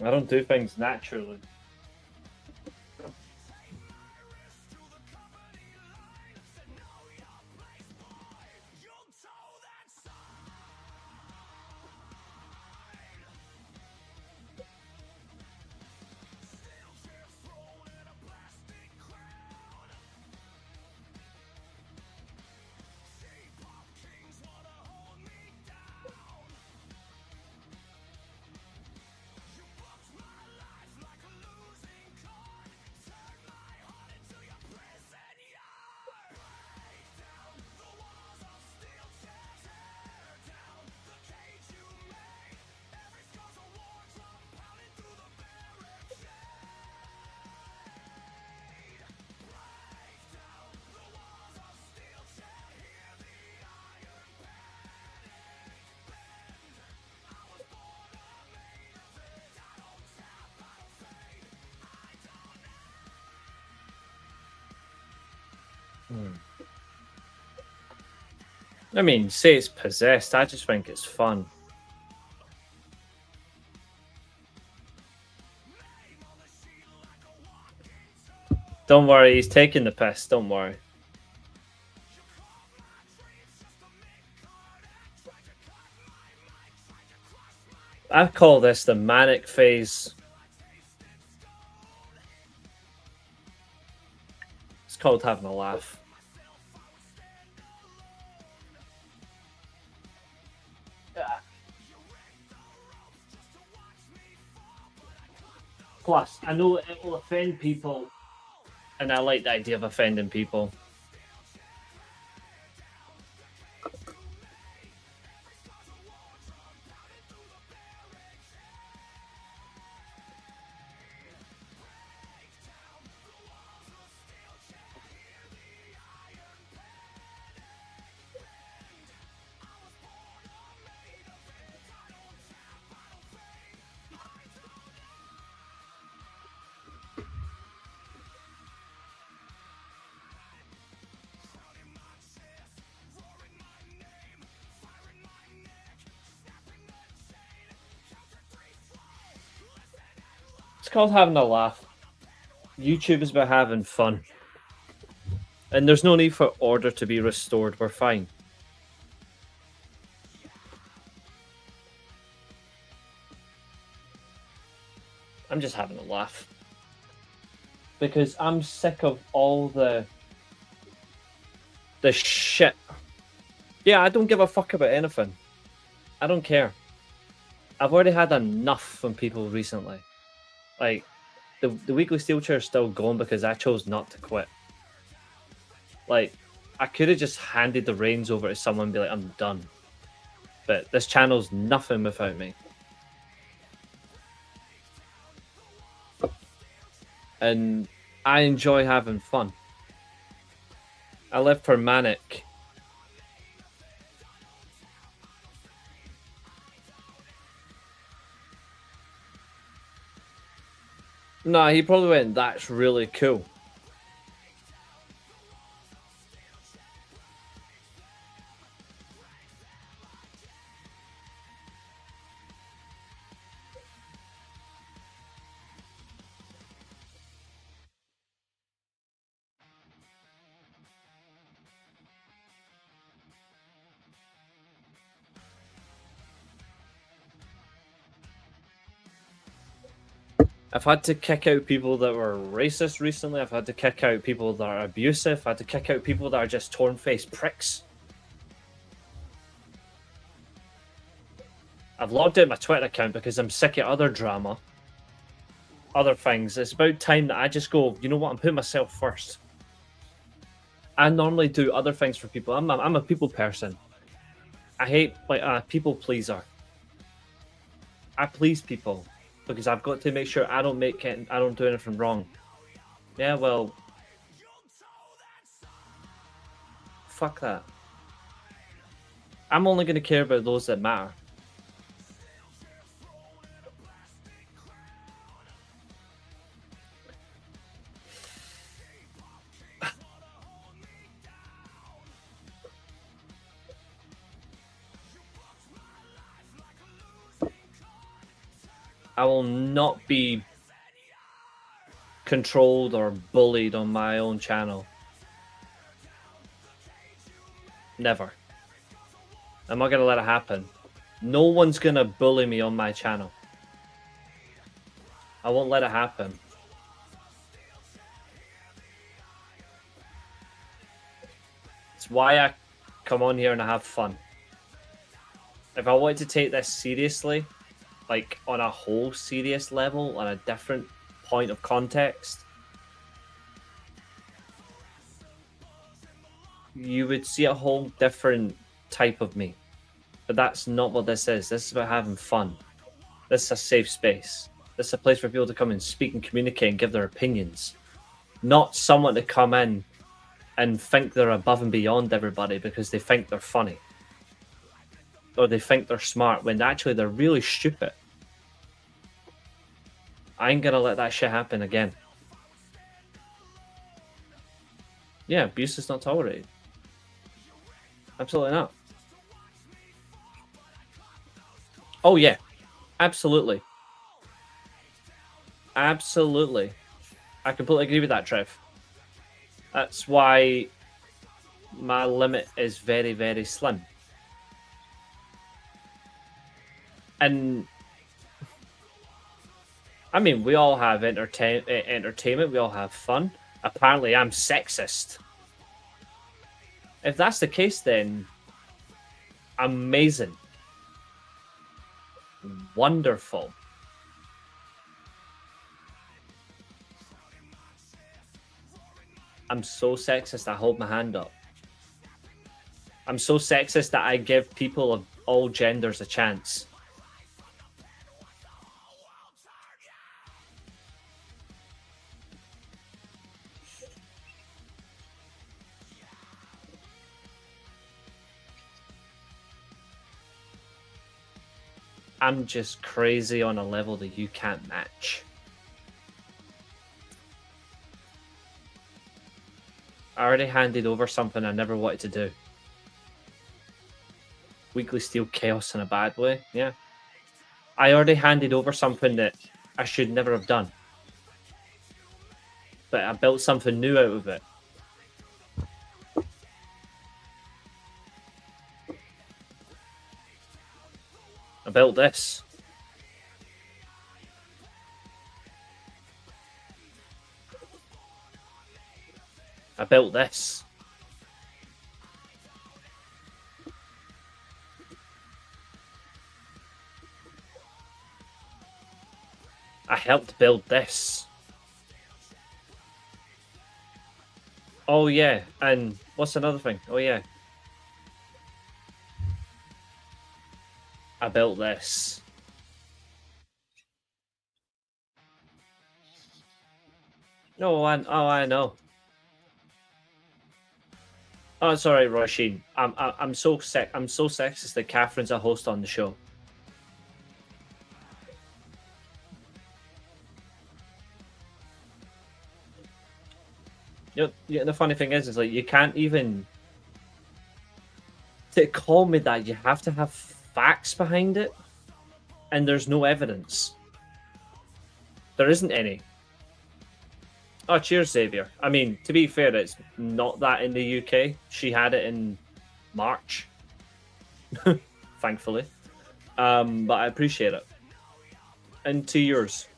I don't do things naturally. I mean, say it's possessed. I just think it's fun. Don't worry, he's taking the piss. Don't worry. I call this the manic phase. It's called having a laugh. Plus, I know it will offend people, and I like the idea of offending people. It's called having a laugh. YouTube is about having fun. And there's no need for order to be restored. We're fine. I'm just having a laugh. Because I'm sick of all the shit. Yeah, I don't give a fuck about anything. I don't care. I've already had enough from people recently. Like, the Weekly Steelchair is still going because I chose not to quit. Like, I could have just handed the reins over to someone and be like, I'm done. But this channel's nothing without me. And I enjoy having fun. I live for manic. Nah, he probably went, that's really cool. I've had to kick out people that were racist recently. I've had to kick out people that are abusive. I've had to kick out people that are just torn-faced pricks. I've logged out my Twitter account because I'm sick of other drama. Other things. It's about time that I just go, you know what, I'm putting myself first. I normally do other things for people. I'm a people person. I hate like a people pleaser. I please people. Because I've got to make sure I don't do anything wrong. Yeah, well, fuck that. I'm only going to care about those that matter. I will not be controlled or bullied on my own channel. Never. I'm not going to let it happen. No one's going to bully me on my channel. I won't let it happen. It's why I come on here and I have fun. If I wanted to take this seriously, like on a whole serious level, on a different point of context, you would see a whole different type of me. But that's not what this is. This is about having fun. This is a safe space. This is a place for people to come and speak and communicate and give their opinions. Not someone to come in and think they're above and beyond everybody because they think they're funny. Or they think they're smart when actually they're really stupid. I ain't gonna let that shit happen again. Yeah, abuse is not tolerated. Absolutely not. Oh yeah, absolutely. Absolutely. I completely agree with that, Trev. That's why my limit is very, very slim. And I mean, we all have entertainment, we all have fun. Apparently, I'm sexist. If that's the case, then amazing. Wonderful. I'm so sexist, I hold my hand up. I'm so sexist that I give people of all genders a chance. I'm just crazy on a level that you can't match. I already handed over something I never wanted to do. Weekly Steel Chaos in a bad way, yeah. I already handed over something that I should never have done. But I built something new out of it. I built this. I built this. I helped build this. Oh yeah, and what's another thing? Oh yeah. I built this. No, I know. Oh, it's alright, Roisin. I'm so sick. I'm so sexist that Catherine's a host on the show. You know, the funny thing is like you can't even to call me that. You have to have facts behind it, and there's no evidence. There isn't any. Oh, cheers, Xavier. I mean, to be fair, it's not that in the UK. She had it in March, thankfully. But I appreciate it. And to yours.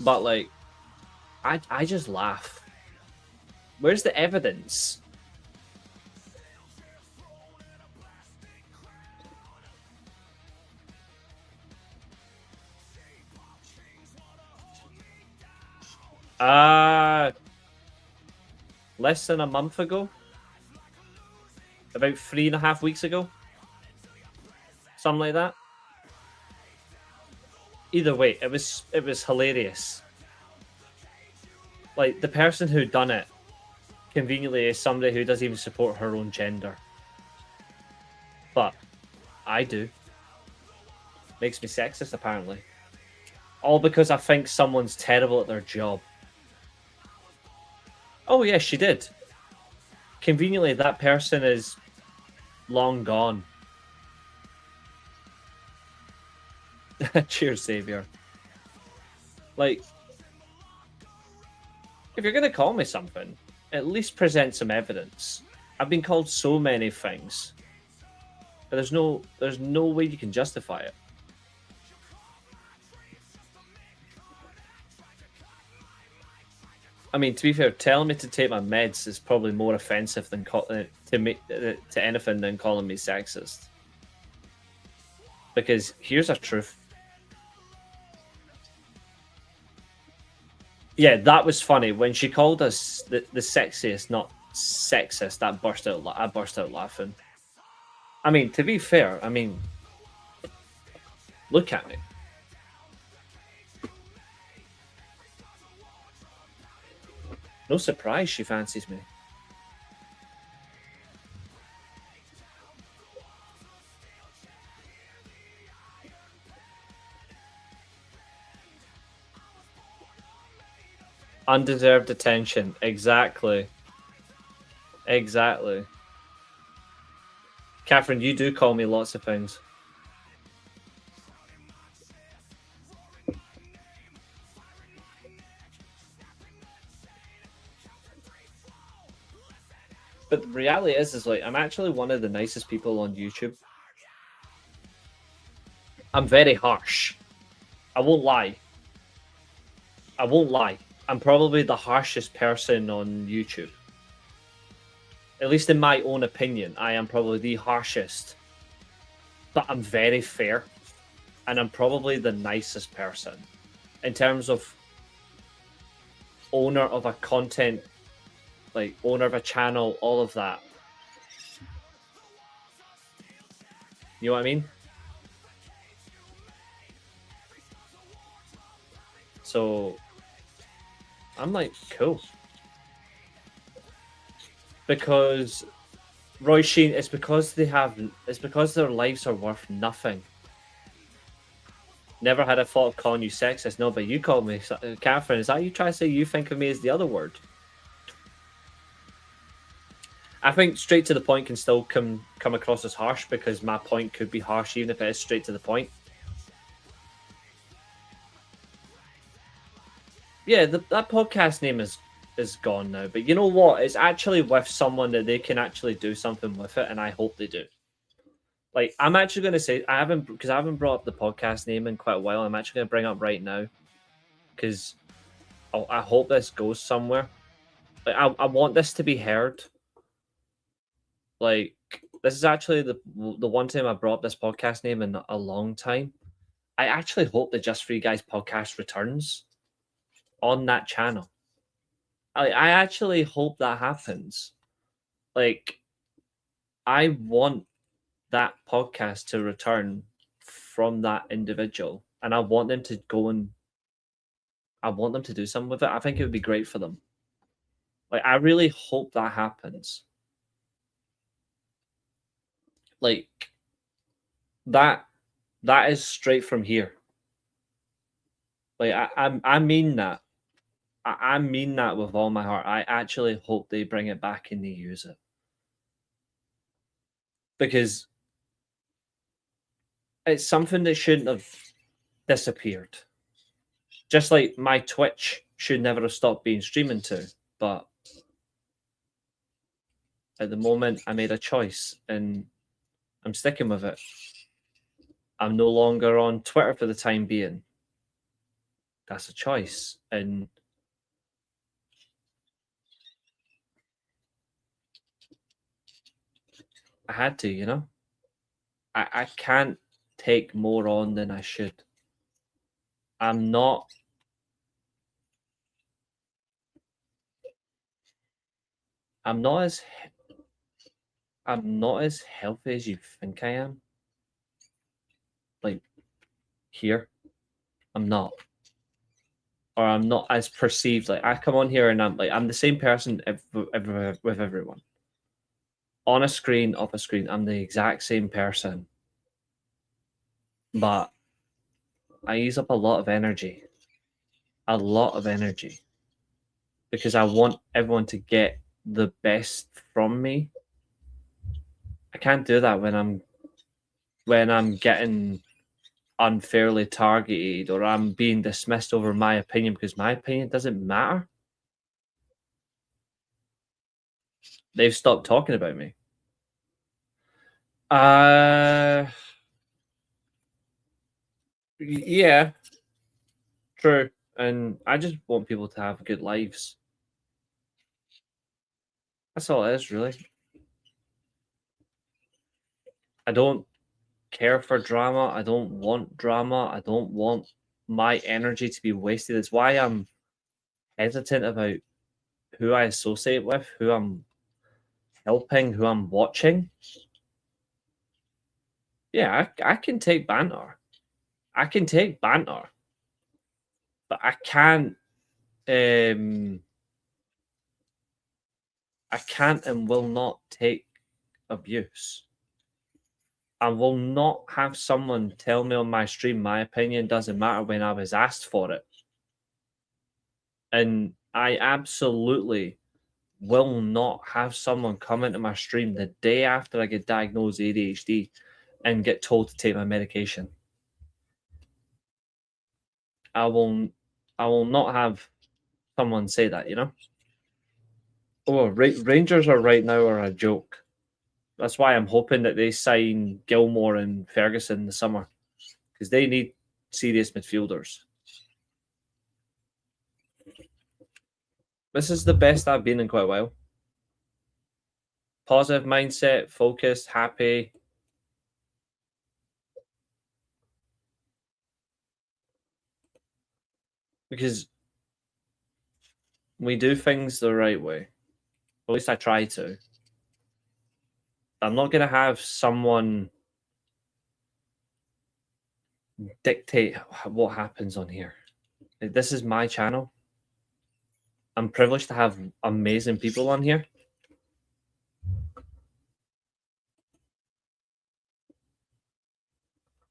But like, I just laugh. Where's the evidence? Less than a month ago. About 3.5 weeks ago. Something like that. Either way, it was hilarious. Like, the person who done it conveniently is somebody who doesn't even support her own gender. But I do. Makes me sexist, apparently. All because I think someone's terrible at their job. Oh, yes, she did. Conveniently, that person is long gone. Cheers, Xavier. Like, if you're gonna call me something, at least present some evidence. I've been called so many things, but there's no way you can justify it. I mean, to be fair, telling me to take my meds is probably more offensive than to anything than calling me sexist. Because here's a truth. Yeah, that was funny when she called us the sexiest, not sexist. I burst out laughing. I mean, to be fair, I mean, look at me. No surprise she fancies me. Undeserved attention. Exactly. Exactly. Katherine, you do call me lots of things. But the reality is like, I'm actually one of the nicest people on YouTube. I'm very harsh. I won't lie. I won't lie. I'm probably the harshest person on YouTube. At least in my own opinion, I am probably the harshest. But I'm very fair. And I'm probably the nicest person. In terms of owner of a content, like owner of a channel, all of that. You know what I mean? So I'm like, cool. Because Roy Sheen, it's because their lives are worth nothing. Never had a thought of calling you sexist. No, but you called me, Katherine. Is that you trying to say you think of me as the other word? I think straight to the point can still come across as harsh because my point could be harsh even if it is straight to the point. Yeah, that podcast name is gone now. But you know what? It's actually with someone that they can actually do something with it, and I hope they do. Like, I'm actually going to say, I haven't brought up the podcast name in quite a while. I'm actually going to bring it up right now because I hope this goes somewhere. Like, I want this to be heard. Like, this is actually the one time I brought up this podcast name in a long time. I actually hope the Just Free Guys podcast returns on that channel. I actually hope that happens. Like, I want that podcast to return from that individual, and I want them to go and I want them to do something with it. I think it would be great for them. Like, I really hope that happens. Like, that is straight from here. Like, I mean that. I mean that with all my heart. I actually hope they bring it back and they use it. Because it's something that shouldn't have disappeared. Just like my Twitch should never have stopped being streaming to. But at the moment, I made a choice and I'm sticking with it. I'm no longer on Twitter for the time being. That's a choice. And I had to, you know? I can't take more on than I should. I'm not as healthy as you think I am. Like, here, I'm not. Or I'm not as perceived. Like, I come on here and I'm the same person with everyone. On a screen, off a screen, I'm the exact same person. But I use up a lot of energy. A lot of energy. Because I want everyone to get the best from me. I can't do that when I'm getting unfairly targeted or I'm being dismissed over my opinion because my opinion doesn't matter. They've stopped talking about me. Yeah, true. And I just want people to have good lives. That's all it is, really. I don't care for drama. I don't want drama. I don't want my energy to be wasted. It's why I'm hesitant about who I associate with, who I'm helping, who I'm watching. Yeah, I can take banter. I can take banter. But I can't and will not take abuse. I will not have someone tell me on my stream my opinion doesn't matter when I was asked for it. And I absolutely will not have someone come into my stream the day after I get diagnosed with ADHD and get told to take my medication. I will not have someone say that, you know? Oh, Rangers are right now are a joke. That's why I'm hoping that they sign Gilmore and Ferguson in the summer because they need serious midfielders. This is the best I've been in quite a while. Positive mindset, focused, happy. Because we do things the right way. At least I try to. I'm not going to have someone dictate what happens on here. This is my channel. I'm privileged to have amazing people on here.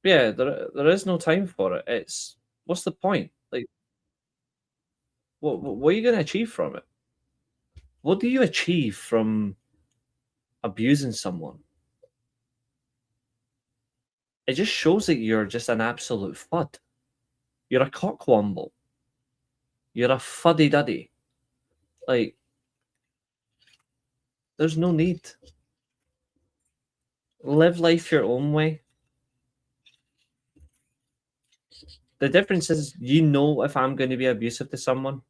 Yeah, there is no time for it. It's what's the point? Like, what are you going to achieve from it? What do you achieve from abusing someone? It just shows that you're just an absolute fud. You're a cockwomble. You're a fuddy-duddy. Like, there's no need. Live life your own way. The difference is you know if I'm going to be abusive to someone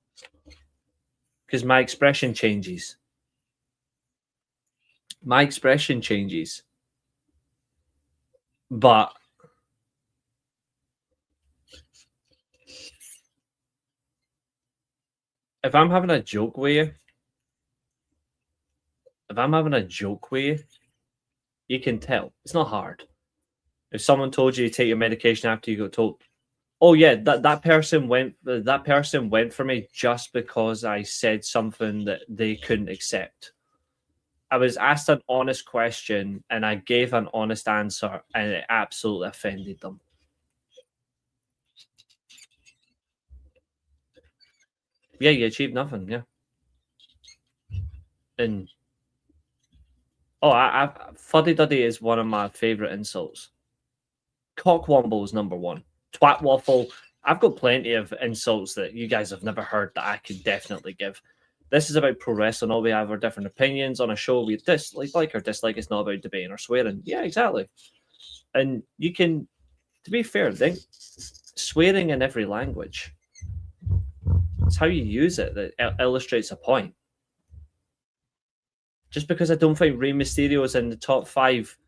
because my expression changes. My expression changes. But if I'm having a joke with you, you can tell. It's not hard. If someone told you to take your medication after you got told, oh yeah, that person went for me just because I said something that they couldn't accept. I was asked an honest question and I gave an honest answer and it absolutely offended them. Yeah, you achieved nothing, yeah. And fuddy-duddy is one of my favourite insults. Cockwomble is number one. Twat waffle. I've got plenty of insults that you guys have never heard that I could definitely give. This is about pro wrestling. All we have are different opinions on a show. We like or dislike. It's not about debating or swearing. Yeah, exactly. And you can, to be fair, think swearing in every language. It's how you use it that illustrates a point. Just because I don't think Rey Mysterio is in the top 5,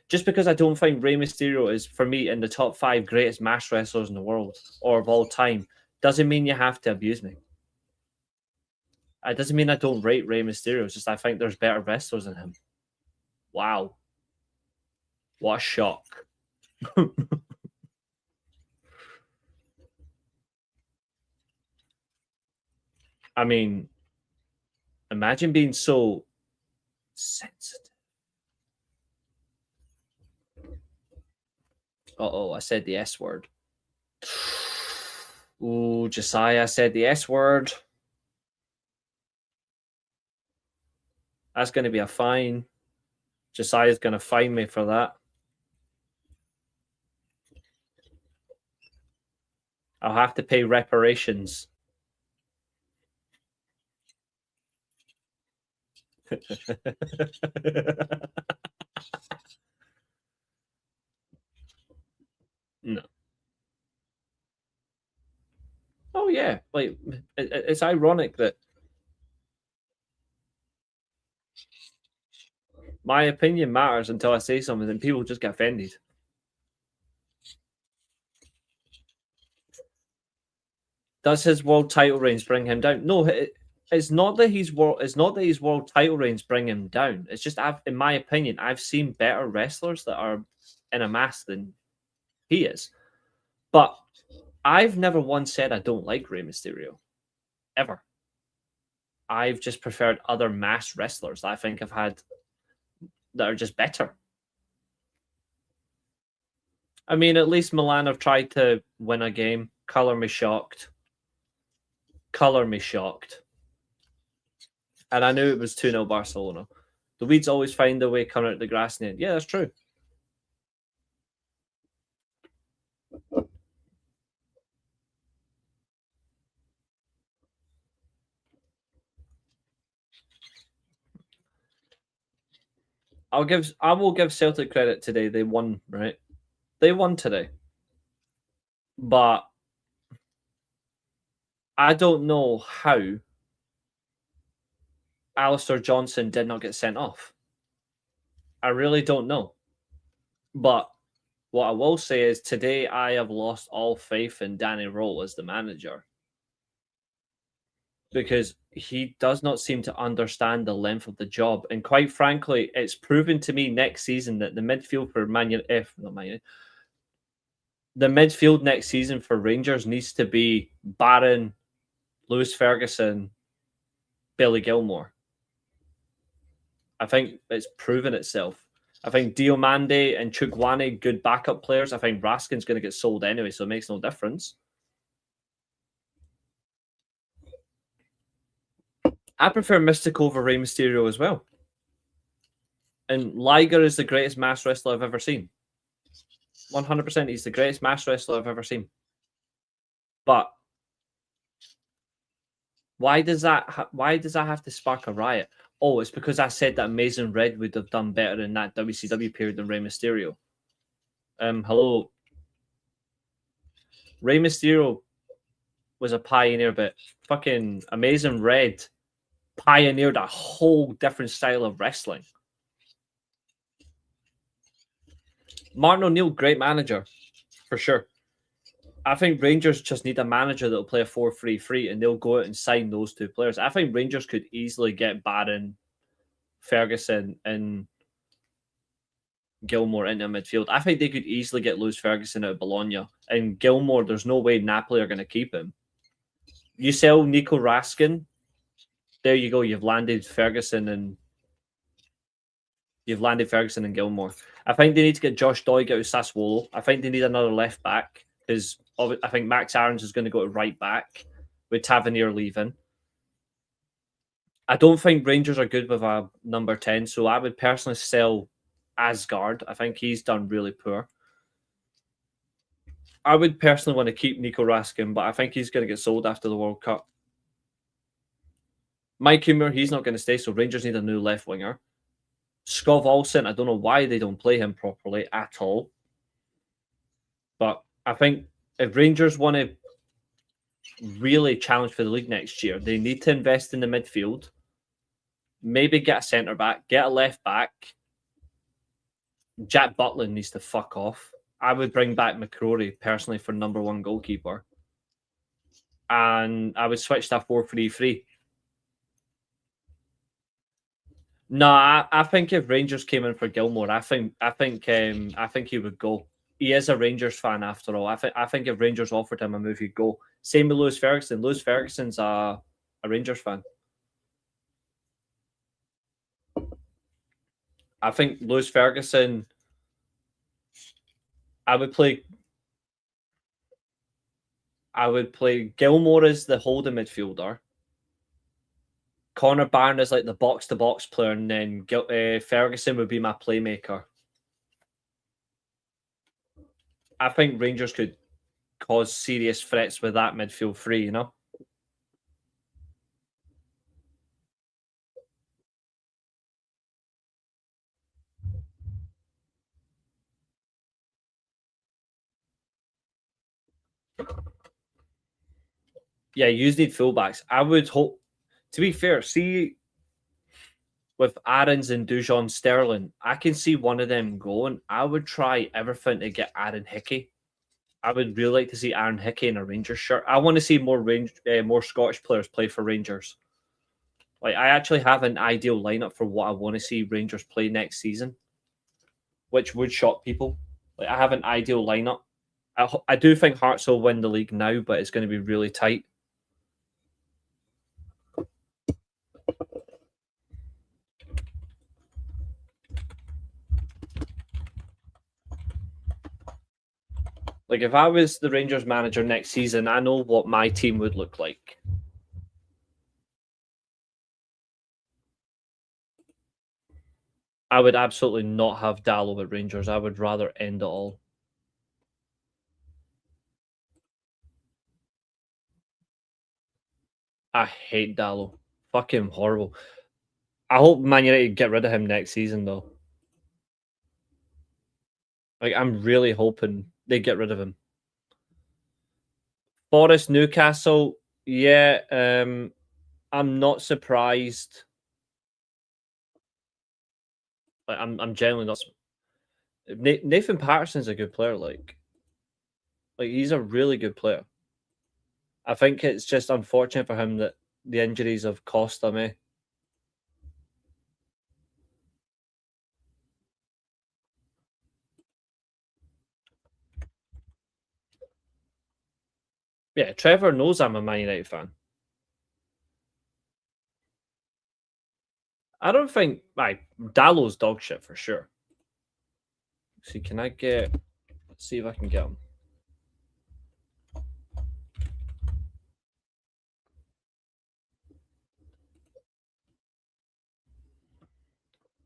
just because I don't think Rey Mysterio is, for me, in the top 5 greatest masked wrestlers in the world or of all time, doesn't mean you have to abuse me. It doesn't mean I don't rate Rey Mysterio. It's just I think there's better wrestlers than him. Wow. What a shock. I mean, imagine being so sensitive. Uh-oh, I said the S word. Ooh, Josiah said the S word. That's going to be a fine. Josiah's going to fine me for that. I'll have to pay reparations. No. Oh yeah, like it's ironic that my opinion matters until I say something and people just get offended. Does his world title reigns bring him down? No, it's not that his world title reigns bring him down. It's just in my opinion, I've seen better wrestlers that are in a mask than he is. But I've never once said I don't like Rey Mysterio. Ever. I've just preferred other masked wrestlers that I think I've had that are just better. I mean, at least Milan have tried to win a game. Color me shocked. Color me shocked. And I knew it was 2-0 Barcelona. The Weeds always find a way coming out the grass in the end. Yeah, that's true. I will give Celtic credit today. They won, right? They won today. But I don't know how Alistair Johnson did not get sent off. I really don't know. But what I will say is today I have lost all faith in Danny Roll as the manager. Because he does not seem to understand the length of the job. And quite frankly, it's proven to me next season that the midfield for the midfield next season for Rangers needs to be Barron, Lewis Ferguson, Billy Gilmore. I think it's proven itself. I think Diomande and Chugwane, good backup players. I think Raskin's going to get sold anyway, so it makes no difference. I prefer Mystic over Rey Mysterio as well. And Liger is the greatest masked wrestler I've ever seen. 100%, he's the greatest masked wrestler I've ever seen. But why does that have to spark a riot? Oh, it's because I said that Amazing Red would have done better in that WCW period than Rey Mysterio. Hello. Rey Mysterio was a pioneer, but fucking Amazing Red pioneered a whole different style of wrestling. Martin O'Neill, great manager, for sure. I think Rangers just need a manager that will play a 4-3-3 and they'll go out and sign those two players. I think Rangers could easily get Barron, Ferguson, and Gilmore into midfield. I think they could easily get Lewis Ferguson out of Bologna. And Gilmore, there's no way Napoli are going to keep him. You sell Nico Raskin, there you go. You've landed Ferguson and Gilmore. I think they need to get Josh Doig out of Sassuolo. I think they need another left back because I think Max Aarons is going to go to right back with Tavernier leaving. I don't think Rangers are good with a number 10, so I would personally sell Asgard. I think he's done really poor. I would personally want to keep Nico Raskin, but I think he's going to get sold after the World Cup. Mike Humer, he's not going to stay, so Rangers need a new left winger. Skov Olsen, I don't know why they don't play him properly at all. But I think if Rangers want to really challenge for the league next year, they need to invest in the midfield. Maybe get a centre back, get a left back. Jack Butland needs to fuck off. I would bring back McCrory personally for number one goalkeeper. And I would switch to 4-3-3. No, I think if Rangers came in for Gilmore, I think he would go. He is a Rangers fan after all. I think if Rangers offered him a move, he'd go. Same with Lewis Ferguson. Lewis Ferguson's a Rangers fan. I think Lewis Ferguson. I would play Gilmore as the holding midfielder. Connor Barron is like the box-to-box player, and then Ferguson would be my playmaker. I think Rangers could cause serious threats with that midfield three, you know? Yeah, you need fullbacks. I would hope, to be fair, see, with Aarons and Dujon Sterling, I can see one of them going. I would try everything to get Aaron Hickey. I would really like to see Aaron Hickey in a Rangers shirt. I want to see more Scottish players play for Rangers. Like, I actually have an ideal lineup for what I want to see Rangers play next season, which would shock people. Like, I have an ideal lineup. I do think Hearts will win the league now, but it's going to be really tight. Like, if I was the Rangers manager next season, I know what my team would look like. I would absolutely not have Dallo at Rangers. I would rather end it all. I hate Dallo. Fucking horrible. I hope Man United get rid of him next season, though. Like, I'm really hoping they get rid of him. Forest, Newcastle, yeah, I'm not surprised. Like, I'm genuinely not. Nathan Patterson's a good player. Like he's a really good player. I think it's just unfortunate for him that the injuries have cost him. Yeah, Trevor knows I'm a Man United fan. I don't think Dallo's dog shit for sure. See, can I get? Let's see if I can get him.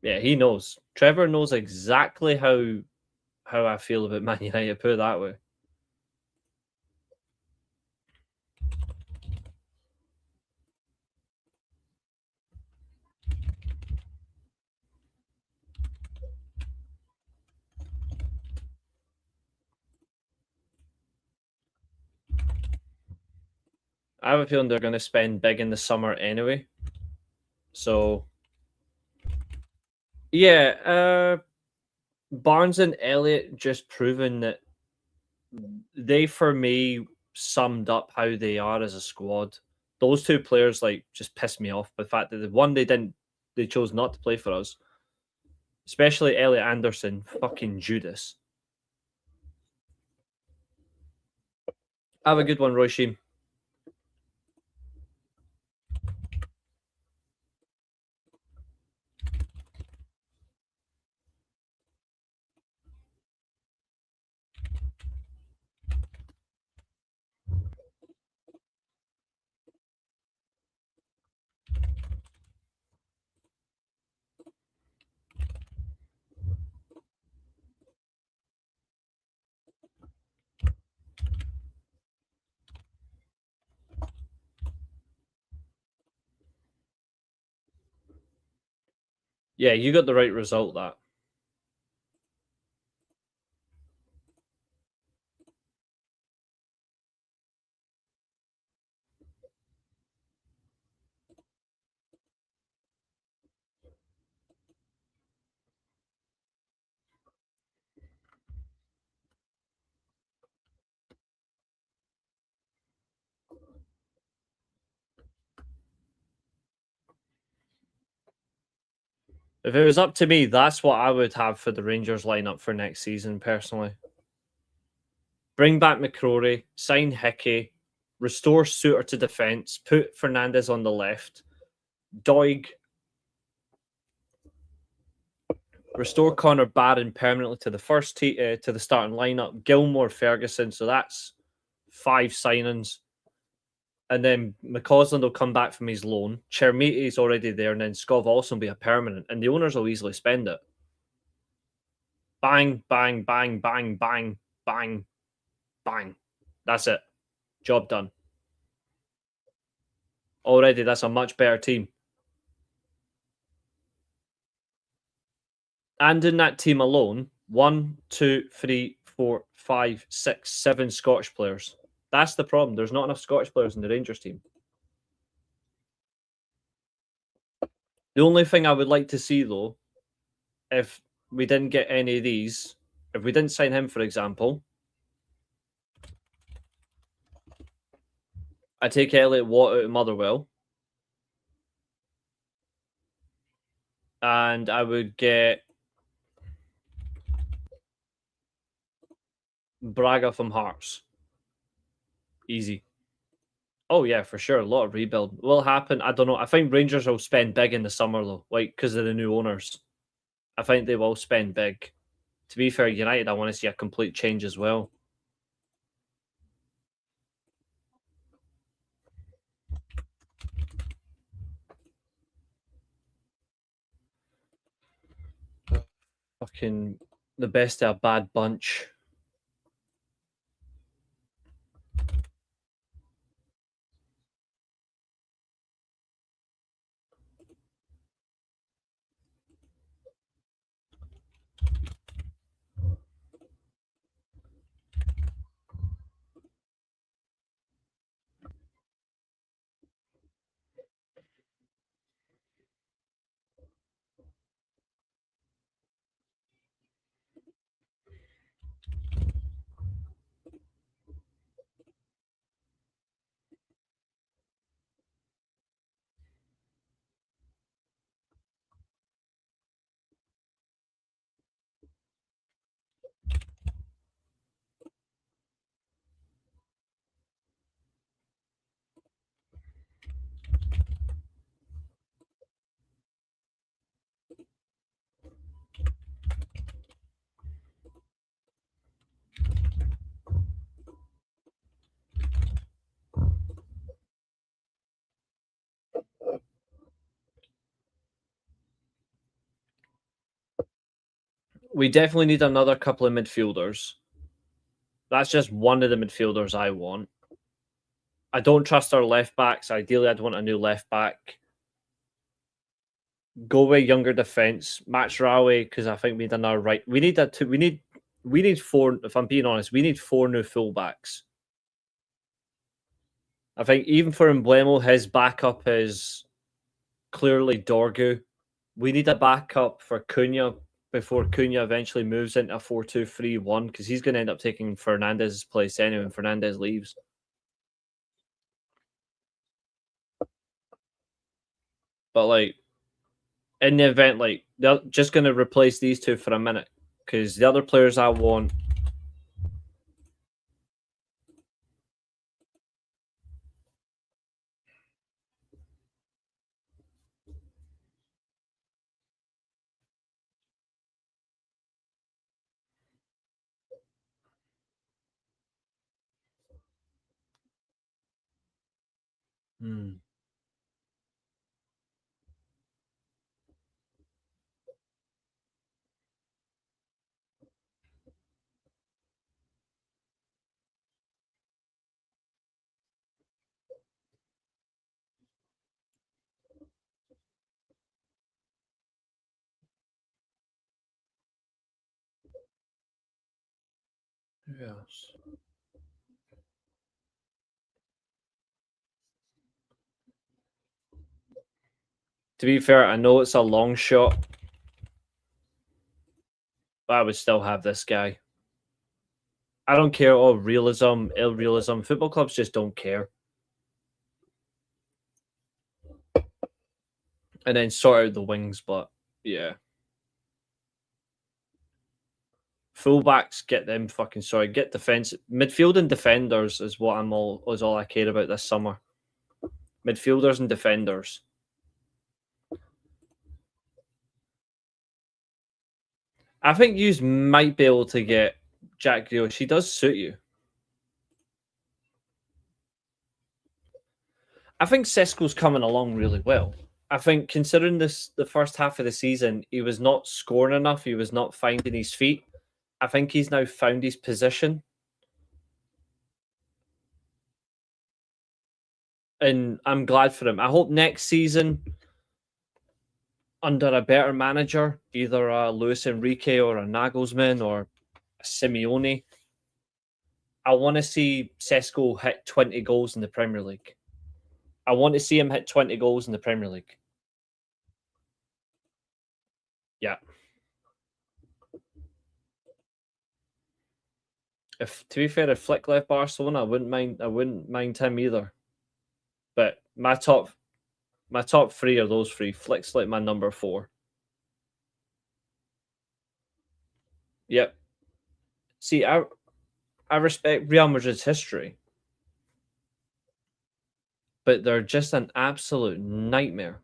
Yeah, he knows. Trevor knows exactly how I feel about Man United. Put it that way. I have a feeling they're going to spend big in the summer anyway. So, yeah, Barnes and Elliott just proven that they, for me, summed up how they are as a squad. Those two players, like, just pissed me off by the fact that they chose not to play for us. Especially Elliot Anderson, fucking Judas. Have a good one, Roy Sheen. Yeah, you got the right result, that. If it was up to me, that's what I would have for the Rangers lineup for next season, personally. Bring back McCrory, sign Hickey, restore Suter to defence, put Fernandez on the left, Doig, restore Connor Barron permanently to the to the starting lineup, Gilmore, Ferguson. So that's 5 signings. And then McCausland will come back from his loan. Chermiti's already there, and then Skov also will be a permanent. And the owners will easily spend it. Bang, bang, bang, bang, bang, bang, bang. That's it. Job done. Already, that's a much better team. And in that team alone, 1, 2, 3, 4, 5, 6, 7 Scottish players. That's the problem. There's not enough Scottish players in the Rangers team. The only thing I would like to see, though, if we didn't get any of these, if we didn't sign him, for example, I take Elliot Watt out of Motherwell, and I would get Braga from Hearts. Easy. Oh, yeah, for sure. A lot of rebuild will happen. I don't know. I think Rangers will spend big in the summer, though, like, because of the new owners. I think they will spend big. To be fair, United, I want to see a complete change as well. Fucking the best of a bad bunch. We definitely need another couple of midfielders. That's just one of the midfielders I want. I don't trust our left backs. Ideally, I'd want a new left back. Go with younger defense. Match Rawe, because I think we need another right. We need that too. We need 4. If I'm being honest, we need 4 new fullbacks. I think even for Emblemo, his backup is clearly Dorgu. We need a backup for Cunha before Cunha eventually moves into a 4-2-3-1, because he's going to end up taking Fernandez's place anyway when Fernandez leaves. But, like, in the event, like, they're just going to replace these two for a minute, because the other players I want... Yes. To be fair, I know it's a long shot, but I would still have this guy. I don't care all realism, ill realism. Football clubs just don't care. And then sort out the wings, but yeah. Fullbacks, get them fucking sorry. Get defense. Midfield and defenders is what is all I care about this summer. Midfielders and defenders. I think you might be able to get Jack Grealish. He does suit you. I think Sesko's coming along really well. I think considering the first half of the season, he was not scoring enough. He was not finding his feet. I think he's now found his position. and I'm glad for him. I hope next season, under a better manager, either a Luis Enrique or a Nagelsmann or a Simeone, I want to see Sesko hit 20 goals in the Premier League. I want to see him hit 20 goals in the Premier League. Yeah. If, to be fair, if Flick left Barcelona, I wouldn't mind him either. But my top three are those three. Flick's like my number 4. Yep. See, I respect Real Madrid's history, but they're just an absolute nightmare.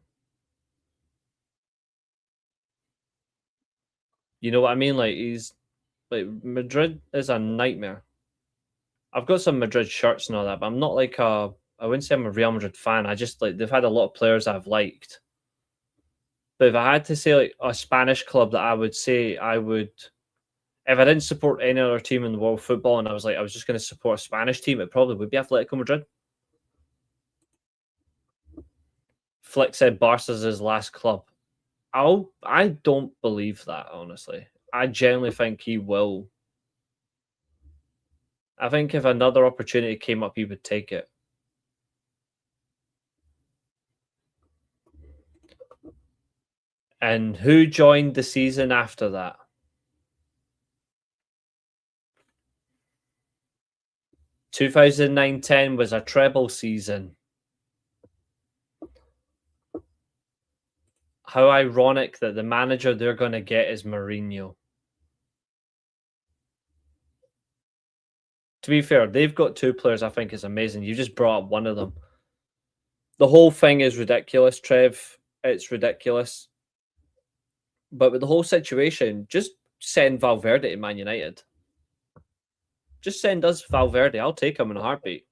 You know what I mean? Like Madrid is a nightmare. I've got some Madrid shirts and all that, but I'm not like I wouldn't say I'm a Real Madrid fan. I just like they've had a lot of players I've liked. But if I had to say like a Spanish club that I would say I would, if I didn't support any other team in the world football and I was just going to support a Spanish team, it probably would be Atletico Madrid. Flick said Barca's his last club. I don't believe that, honestly. I genuinely think he will. I think if another opportunity came up, he would take it. And who joined the season after that? Two 2009-10 was a treble season. How ironic that the manager they're going to get is Mourinho. To be fair, they've got 2 players I think is amazing. You just brought up one of them. The whole thing is ridiculous, Trev. It's ridiculous. But with the whole situation, just send Valverde to Man United. Just send us Valverde. I'll take him in a heartbeat.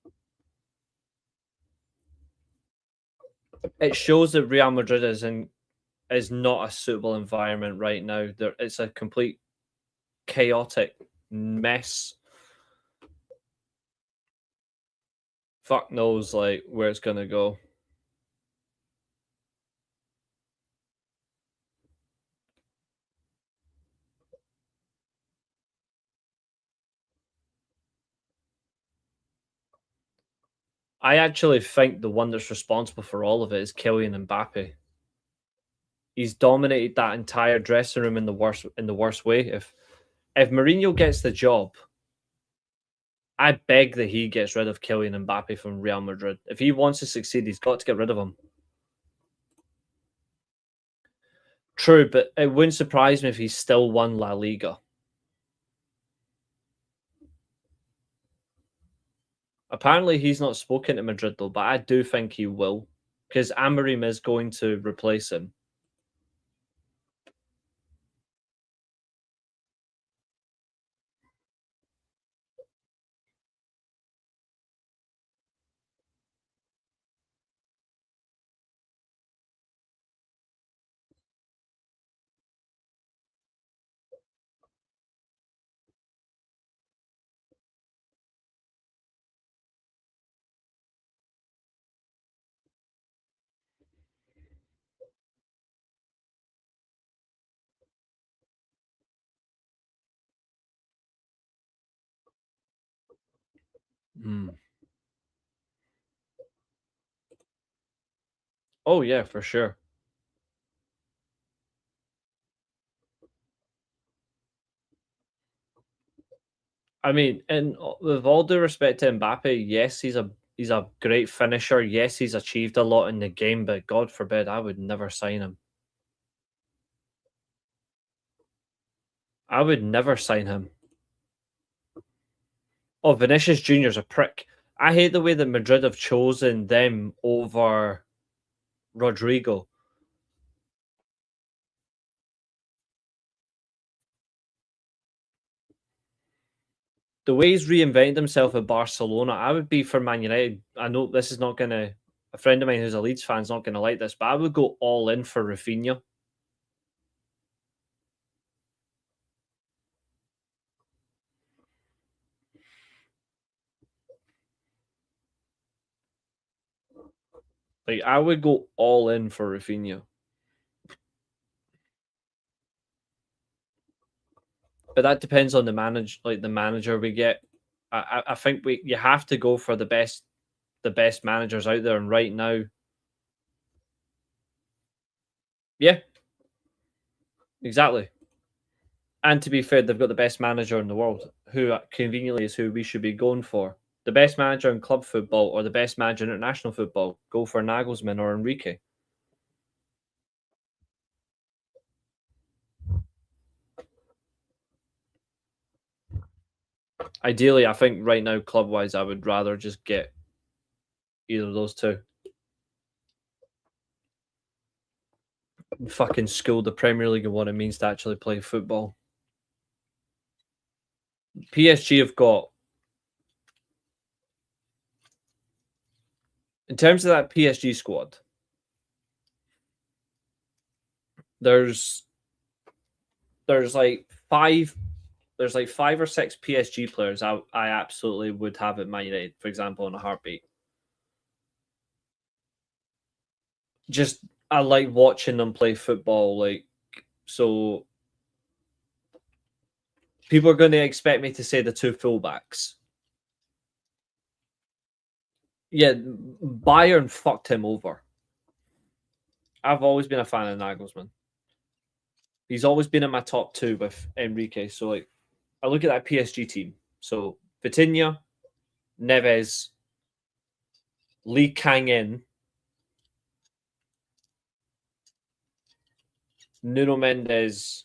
It shows that Real Madrid is not a suitable environment right now. It's a complete chaotic mess. Fuck knows like where it's gonna go. I actually think the one that's responsible for all of it is Kylian Mbappe. He's dominated that entire dressing room in the worst way. If Mourinho gets the job, I beg that he gets rid of Kylian Mbappe from Real Madrid. If he wants to succeed, he's got to get rid of him. True, but it wouldn't surprise me if he still won La Liga. Apparently, he's not spoken to Madrid, though, but I do think he will, because Amorim is going to replace him. Oh, yeah, for sure. I mean, and with all due respect to Mbappe, yes, he's a great finisher. Yes, he's achieved a lot in the game, but God forbid, I would never sign him. I would never sign him. Oh, Vinicius Jr.'s a prick. I hate the way that Madrid have chosen them over Rodrigo. The way he's reinvented himself at Barcelona, I would be for Man United. I know this is not going to... A friend of mine who's a Leeds fan is not going to like this, but I would go all in for Rafinha. Like, I would go all in for Rafinha. But that depends on the manager we get. I think you have to go for the best managers out there, and right now, yeah, exactly. And to be fair, they've got the best manager in the world, who conveniently is who we should be going for. The best manager in club football or the best manager in international football, go for Nagelsmann or Enrique. Ideally, I think right now, club-wise, I would rather just get either of those two. Fucking school the Premier League and what it means to actually play football. PSG have got, in terms of that PSG squad, there's like five or six PSG players I absolutely would have at Man United, for example, in a heartbeat. Just I like watching them play football. Like, so people are going to expect me to say the two fullbacks. Yeah, Bayern fucked him over. I've always been a fan of Nagelsmann. He's always been in my top two with Enrique. So, like, I look at that PSG team. So, Vitinha, Neves, Lee Kang-in, Nuno Mendes,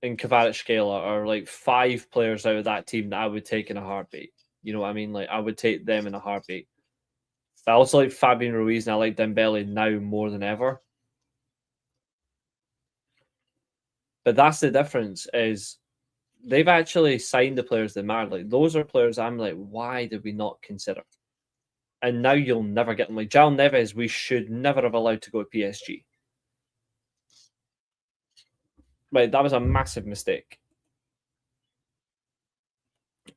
and Kvaratskhelia are like five players out of that team that I would take in a heartbeat. You know what I mean? Like, I would take them in a heartbeat. I also like Fabian Ruiz and I like Dembele now more than ever. But that's the difference, is they've actually signed the players that matter. Like, those are players I'm like, why did we not consider? And now you'll never get them. Like, João Neves, we should never have allowed to go to PSG. Right, that was a massive mistake.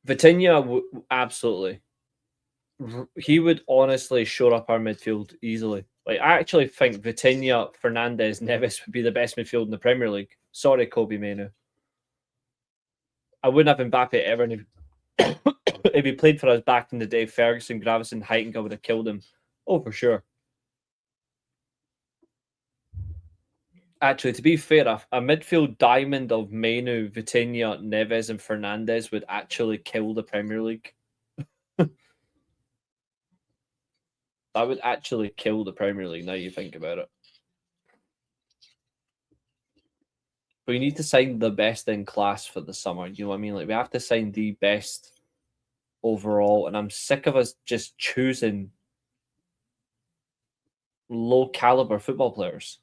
Vitinha, absolutely. He would honestly shore up our midfield easily. Like, I actually think Vitinha, Fernandes, Neves would be the best midfield in the Premier League. Sorry, Kobe Mainoo. I wouldn't have Mbappe ever. If he played for us back in the day, Ferguson, Gravison, Heitinga would have killed him. Oh, for sure. Actually, to be fair, a midfield diamond of Mainoo, Vitinha, Neves, and Fernandes would actually kill the Premier League. That would actually kill the Premier League, now you think about it. But we need to sign the best in class for the summer. You know what I mean? Like, we have to sign the best overall. And I'm sick of us just choosing low caliber football players.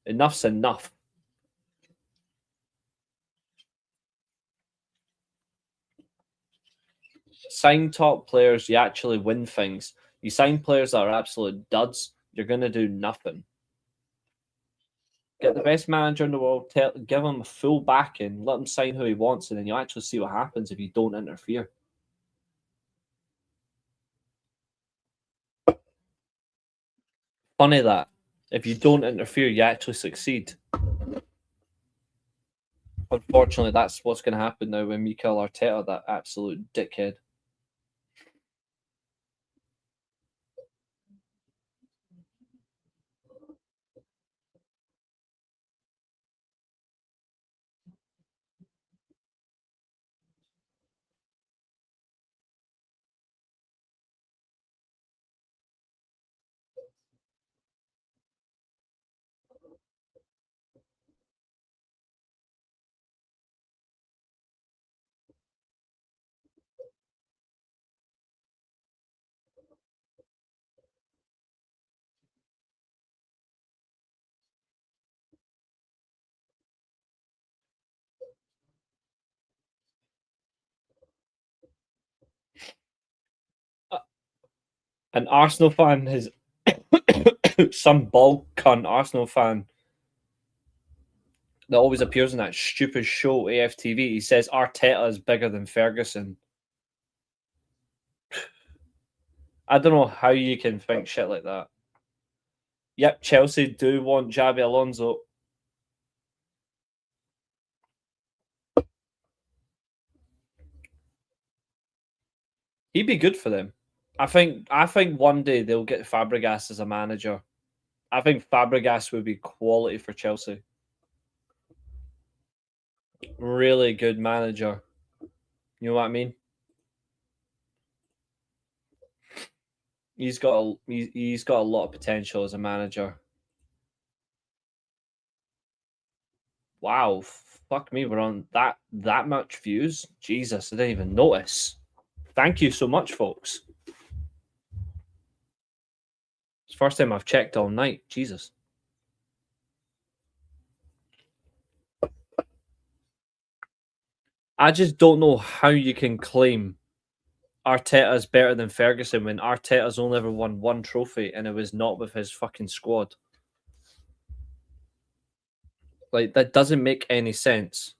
Enough's enough. Sign top players, you actually win things. You sign players that are absolute duds, you're going to do nothing. Get the best manager in the world, give him a full backing, let him sign who he wants, and then you'll actually see what happens if you don't interfere. Funny that. If you don't interfere, you actually succeed. Unfortunately, that's what's going to happen now with Mikel Arteta, that absolute dickhead. An Arsenal fan has some bald cunt Arsenal fan that always appears in that stupid show AFTV. He says Arteta is bigger than Ferguson. I don't know how you can think shit like that. Yep, Chelsea do want Xabi Alonso. He'd be good for them. I think one day they'll get Fabregas as a manager. I think Fabregas would be quality for Chelsea. Really good manager. You know what I mean? He's got a lot of potential as a manager. Wow, fuck me, we're on that much views. Jesus, I didn't even notice. Thank you so much, folks. It's the first time I've checked all night. Jesus. I just don't know how you can claim Arteta's better than Ferguson when Arteta's only ever won one trophy and it was not with his fucking squad. Like, that doesn't make any sense.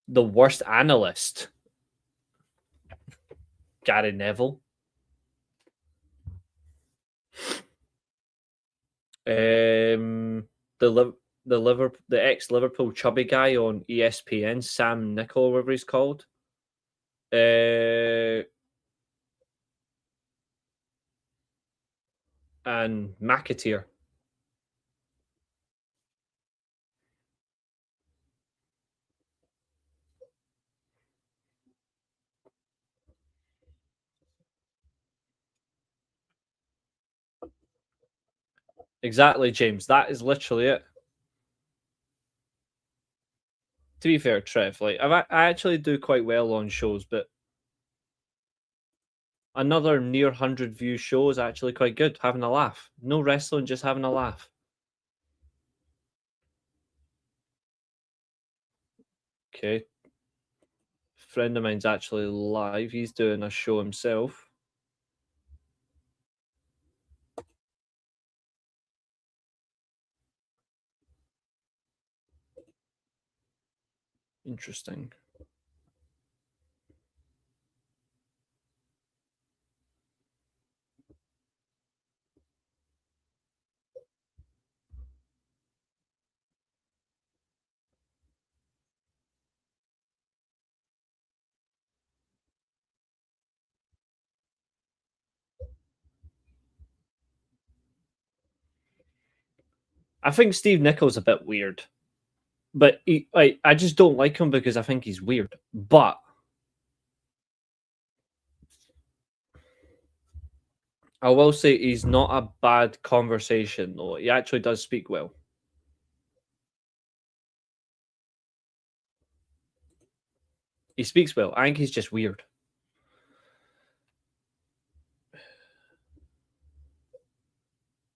The worst analyst, Gary Neville. The ex-Liverpool chubby guy on ESPN, Sam Nichol, whatever he's called. And McAteer. Exactly, James. That is literally it. To be fair, Trev, like I actually do quite well on shows, but another near 100 view show is actually quite good. Having a laugh. No wrestling, just having a laugh. Okay. Friend of mine's actually live. He's doing a show himself. Interesting. I think Steve Nichols a bit weird, but I just don't like him because I think he's weird. But I will say he's not a bad conversation, though. He actually does speak well. He speaks well. I think he's just weird.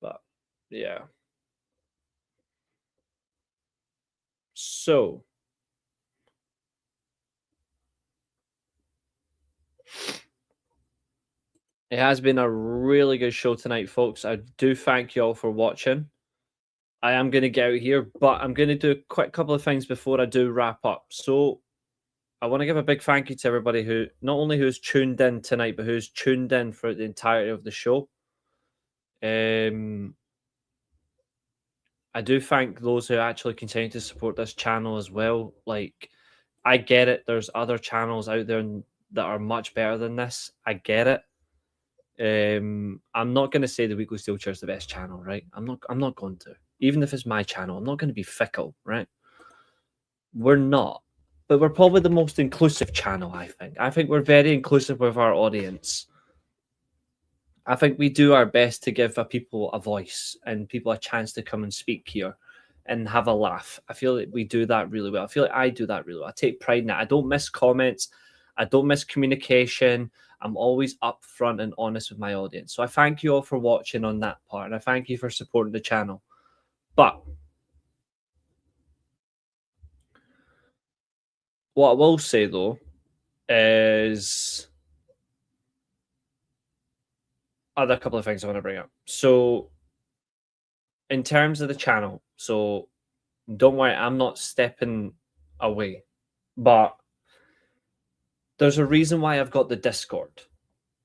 But yeah. So it has been a really good show tonight, folks. I do thank you all for watching. I am going to get out here, but I'm going to do a quick couple of things before I do wrap up. So I want to give a big thank you to everybody who not only who's tuned in tonight, but who's tuned in for the entirety of the show. I do thank those who actually continue to support this channel as well. Like, I get it. There's other channels out there that are much better than this. I get it. I'm not going to say the Weekly Steelchair is the best channel, right? I'm not going to. Even if it's my channel, I'm not going to be fickle, right? We're not. But we're probably the most inclusive channel, I think. I think we're very inclusive with our audience. I think we do our best to give people a voice and people a chance to come and speak here and have a laugh. I feel like we do that really well. I feel like I do that really well. I take pride in that. I don't miss comments. I don't miss communication. I'm always upfront and honest with my audience. So I thank you all for watching on that part. And I thank you for supporting the channel. But what I will say, though, is other couple of things I want to bring up. So in terms of the channel, so don't worry, I'm not stepping away. But there's a reason why I've got the Discord.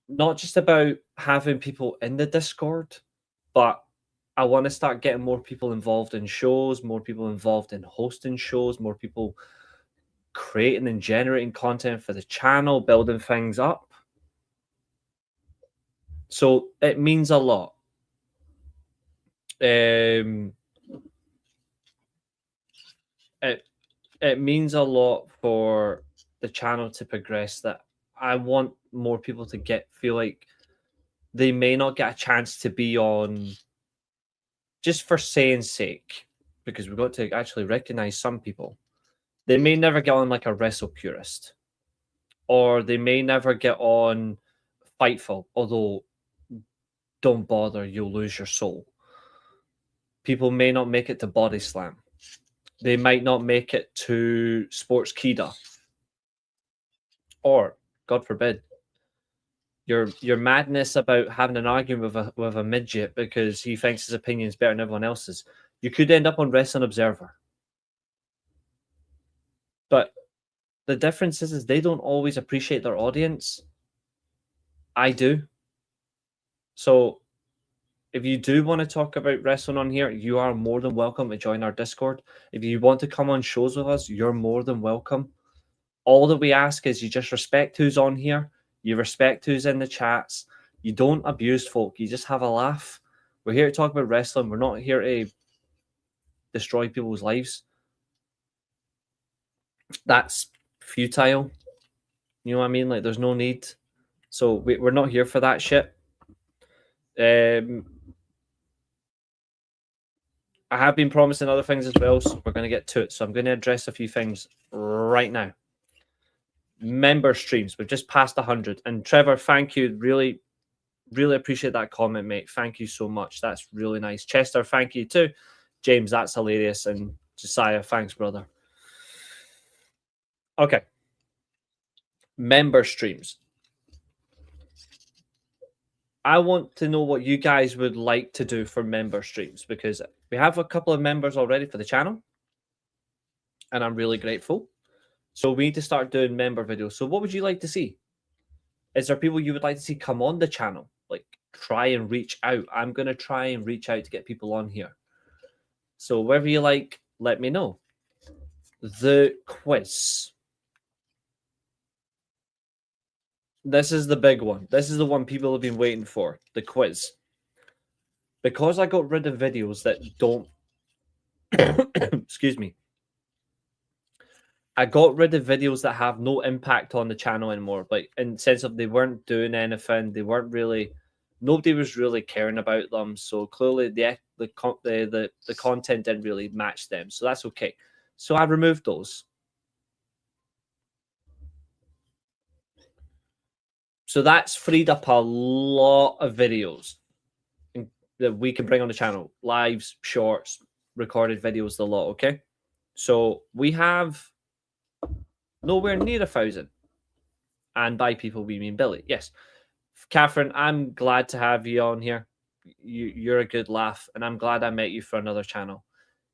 Not just about having people in the Discord, but I want to start getting more people involved in shows, more people involved in hosting shows, more people creating and generating content for the channel, building things up. So it means a lot. It means a lot for the channel to progress, that I want more people to feel like they may not get a chance to be on just for saying sake, because we've got to actually recognize some people. They may never get on like a Wrestle Purist, or they may never get on Fightful, although don't bother, you'll lose your soul. People may not make it to Body Slam. They might not make it to Sports Kida. Or, God forbid, your madness about having an argument with a midget because he thinks his opinion is better than everyone else's. You could end up on Wrestling Observer. But the difference is they don't always appreciate their audience. I do. So if you do want to talk about wrestling on here, you are more than welcome to join our Discord. If you want to come on shows with us, you're more than welcome. All that we ask is you just respect who's on here. You respect who's in the chats. You don't abuse folk. You just have a laugh. We're here to talk about wrestling. We're not here to destroy people's lives. That's futile. You know what I mean? Like, there's no need. So we're not here for that shit. I have been promising other things as well, so we're going to get to it. So I'm going to address a few things right now. Member streams, we've just passed 100. And Trevor, thank you. Really, really appreciate that comment, mate. Thank you so much. That's really nice. Chester, thank you too. James, that's hilarious. And Josiah, thanks, brother. Okay. Member streams. I want to know what you guys would like to do for member streams, because we have a couple of members already for the channel, and I'm really grateful. So we need to start doing member videos. So what would you like to see? Is there people you would like to see come on the channel? Like, try and reach out. I'm going to try and reach out to get people on here. So wherever you like, let me know. The quiz. This is the big one. This is the one people have been waiting for. The quiz. Because I got rid of videos that don't... Excuse me. I got rid of videos that have no impact on the channel anymore. Like, in the sense of they weren't doing anything. They weren't really... Nobody was really caring about them. So clearly the content didn't really match them. So that's okay. So I removed those. So that's freed up a lot of videos that we can bring on the channel. Lives, shorts, recorded videos, the lot, okay? So we have nowhere near 1,000. And by people, we mean Billy. Yes. Katherine, I'm glad to have you on here. You're a good laugh, and I'm glad I met you for another channel.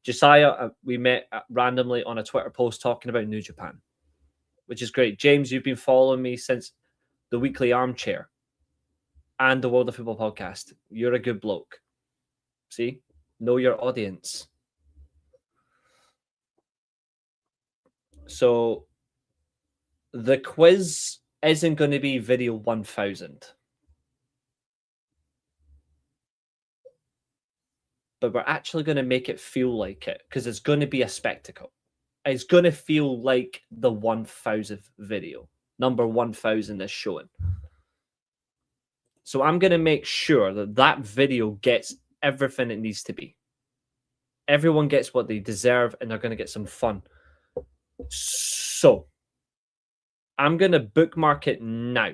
Josiah, we met randomly on a Twitter post talking about New Japan, which is great. James, you've been following me since the Weekly Armchair and the World of Football podcast. You're a good bloke. See? Know your audience. So the quiz isn't going to be video 1000. But we're actually going to make it feel like it, because it's going to be a spectacle. It's going to feel like the 1000th video. Number 1000 is showing. So I'm going to make sure that that video gets everything it needs to be. Everyone gets what they deserve, and they're going to get some fun. So I'm going to bookmark it now.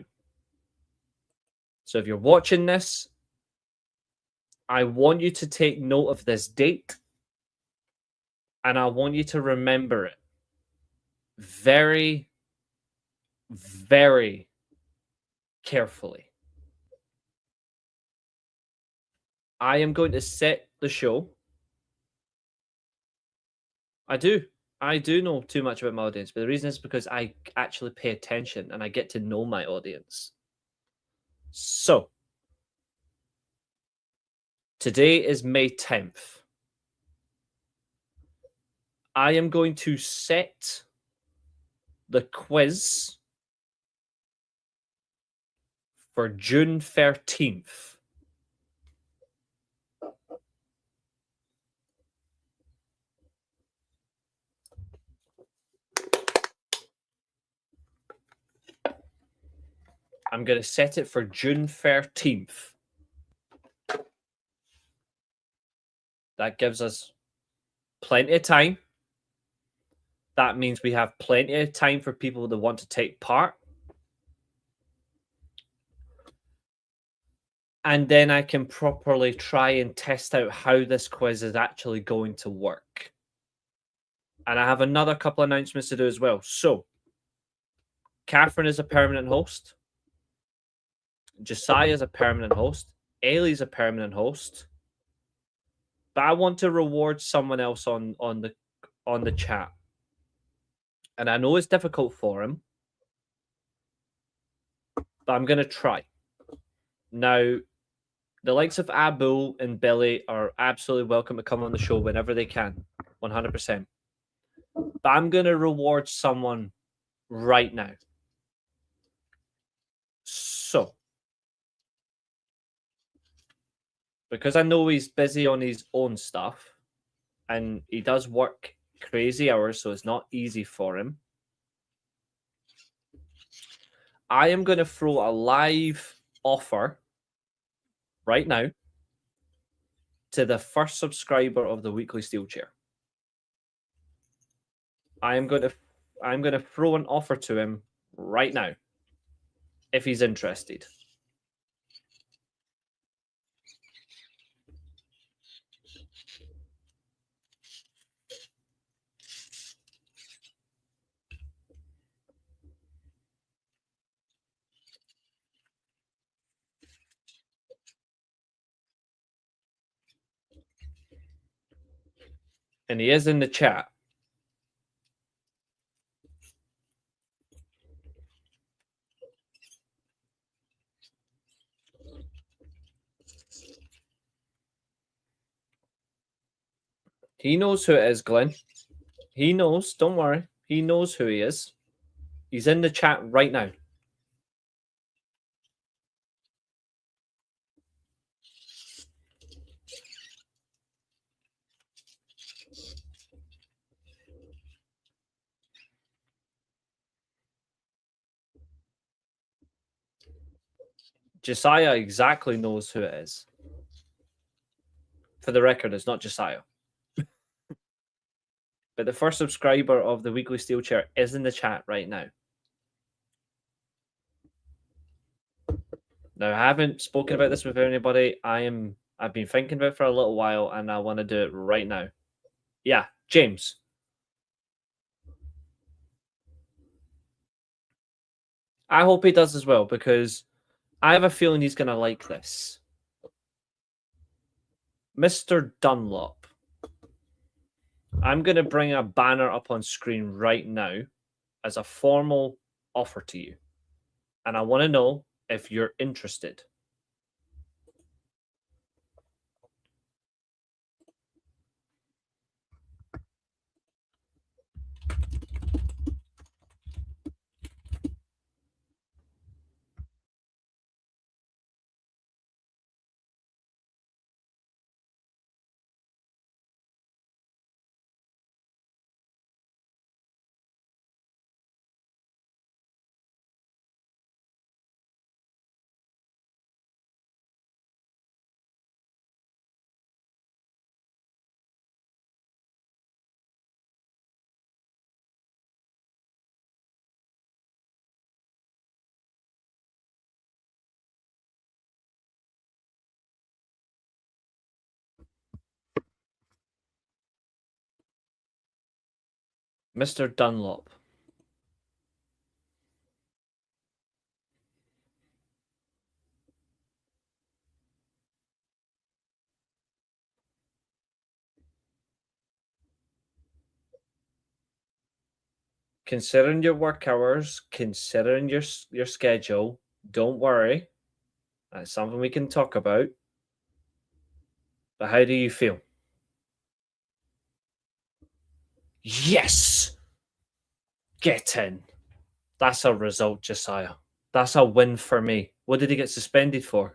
So if you're watching this, I want you to take note of this date, and I want you to remember it very, very carefully. I am going to set the show. I do. I do know too much about my audience, but the reason is because I actually pay attention and I get to know my audience. So, today is May 10th. I am going to set the quiz for June 13th. I'm going to set it for June 13th. That gives us plenty of time. That means we have plenty of time for people that want to take part. And then I can properly try and test out how this quiz is actually going to work. And I have another couple announcements to do as well. So, Katherine is a permanent host. Josiah is a permanent host. Eilidh is a permanent host. But I want to reward someone else on the chat. And I know it's difficult for him, but I'm going to try. Now, the likes of Abu and Billy are absolutely welcome to come on the show whenever they can, 100%. But I'm going to reward someone right now. So, because I know he's busy on his own stuff, and he does work crazy hours, so it's not easy for him, I am going to throw a live offer right now to the first subscriber of the Weekly Steelchair. I'm going to throw an offer to him right now if he's interested. And he is in the chat. He knows who it is, Glenn. He knows. Don't worry. He knows who he is. He's in the chat right now. Josiah exactly knows who it is. For the record, it's not Josiah. But the first subscriber of the Weekly Steelchair is in the chat right now. Now, I haven't spoken about this with anybody. I've been thinking about it for a little while, and I want to do it right now. Yeah, James. I hope he does as well, because I have a feeling he's going to like this. Mr. Dunlop. I'm going to bring a banner up on screen right now as a formal offer to you. And I want to know if you're interested. Mr. Dunlop. considering your work hours, considering your schedule, don't worry. That's something we can talk about. But how do you feel? Yes! Get in. That's a result, Josiah. That's a win for me. What did he get suspended for?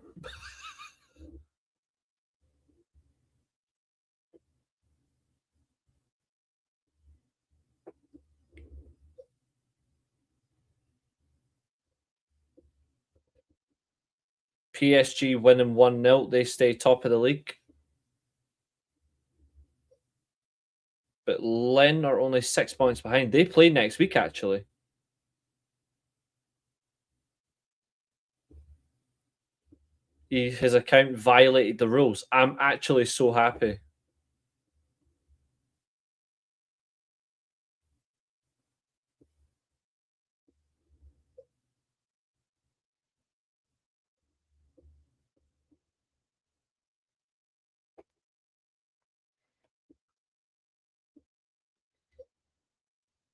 PSG winning 1-0. They stay top of the league. But Lynn are only 6 points behind. They play next week, actually. His account violated the rules. I'm actually so happy.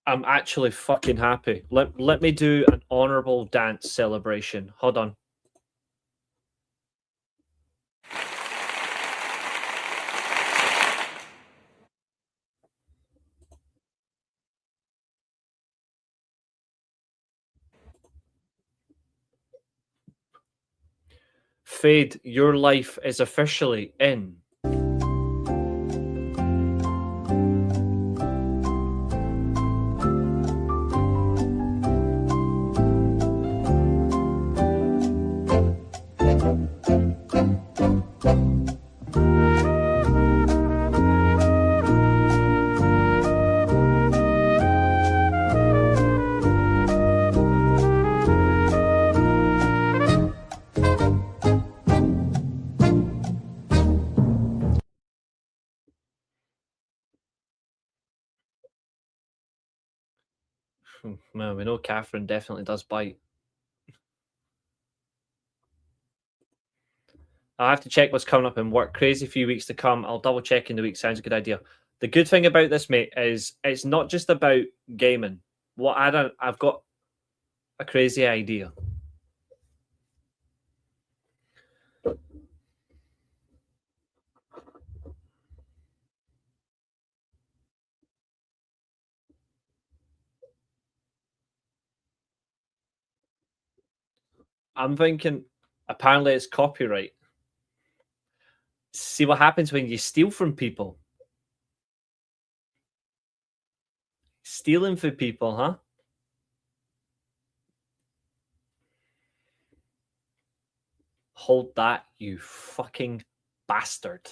I'm actually fucking happy. Let me do an honourable dance celebration. Hold on. Fade, your life is officially in. Man, we know Katherine definitely does bite. I'll have to check what's coming up in work. Crazy few weeks to come. I'll double check in the week. Sounds a good idea. The good thing about this, mate, is it's not just about gaming. I've got a crazy idea. I'm thinking, apparently it's copyright. See what happens when you steal from people. Stealing from people, huh? Hold that, you fucking bastard.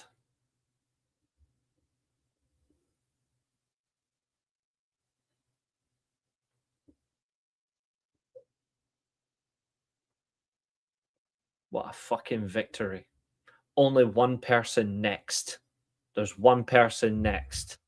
What a fucking victory. Only one person next. There's one person next.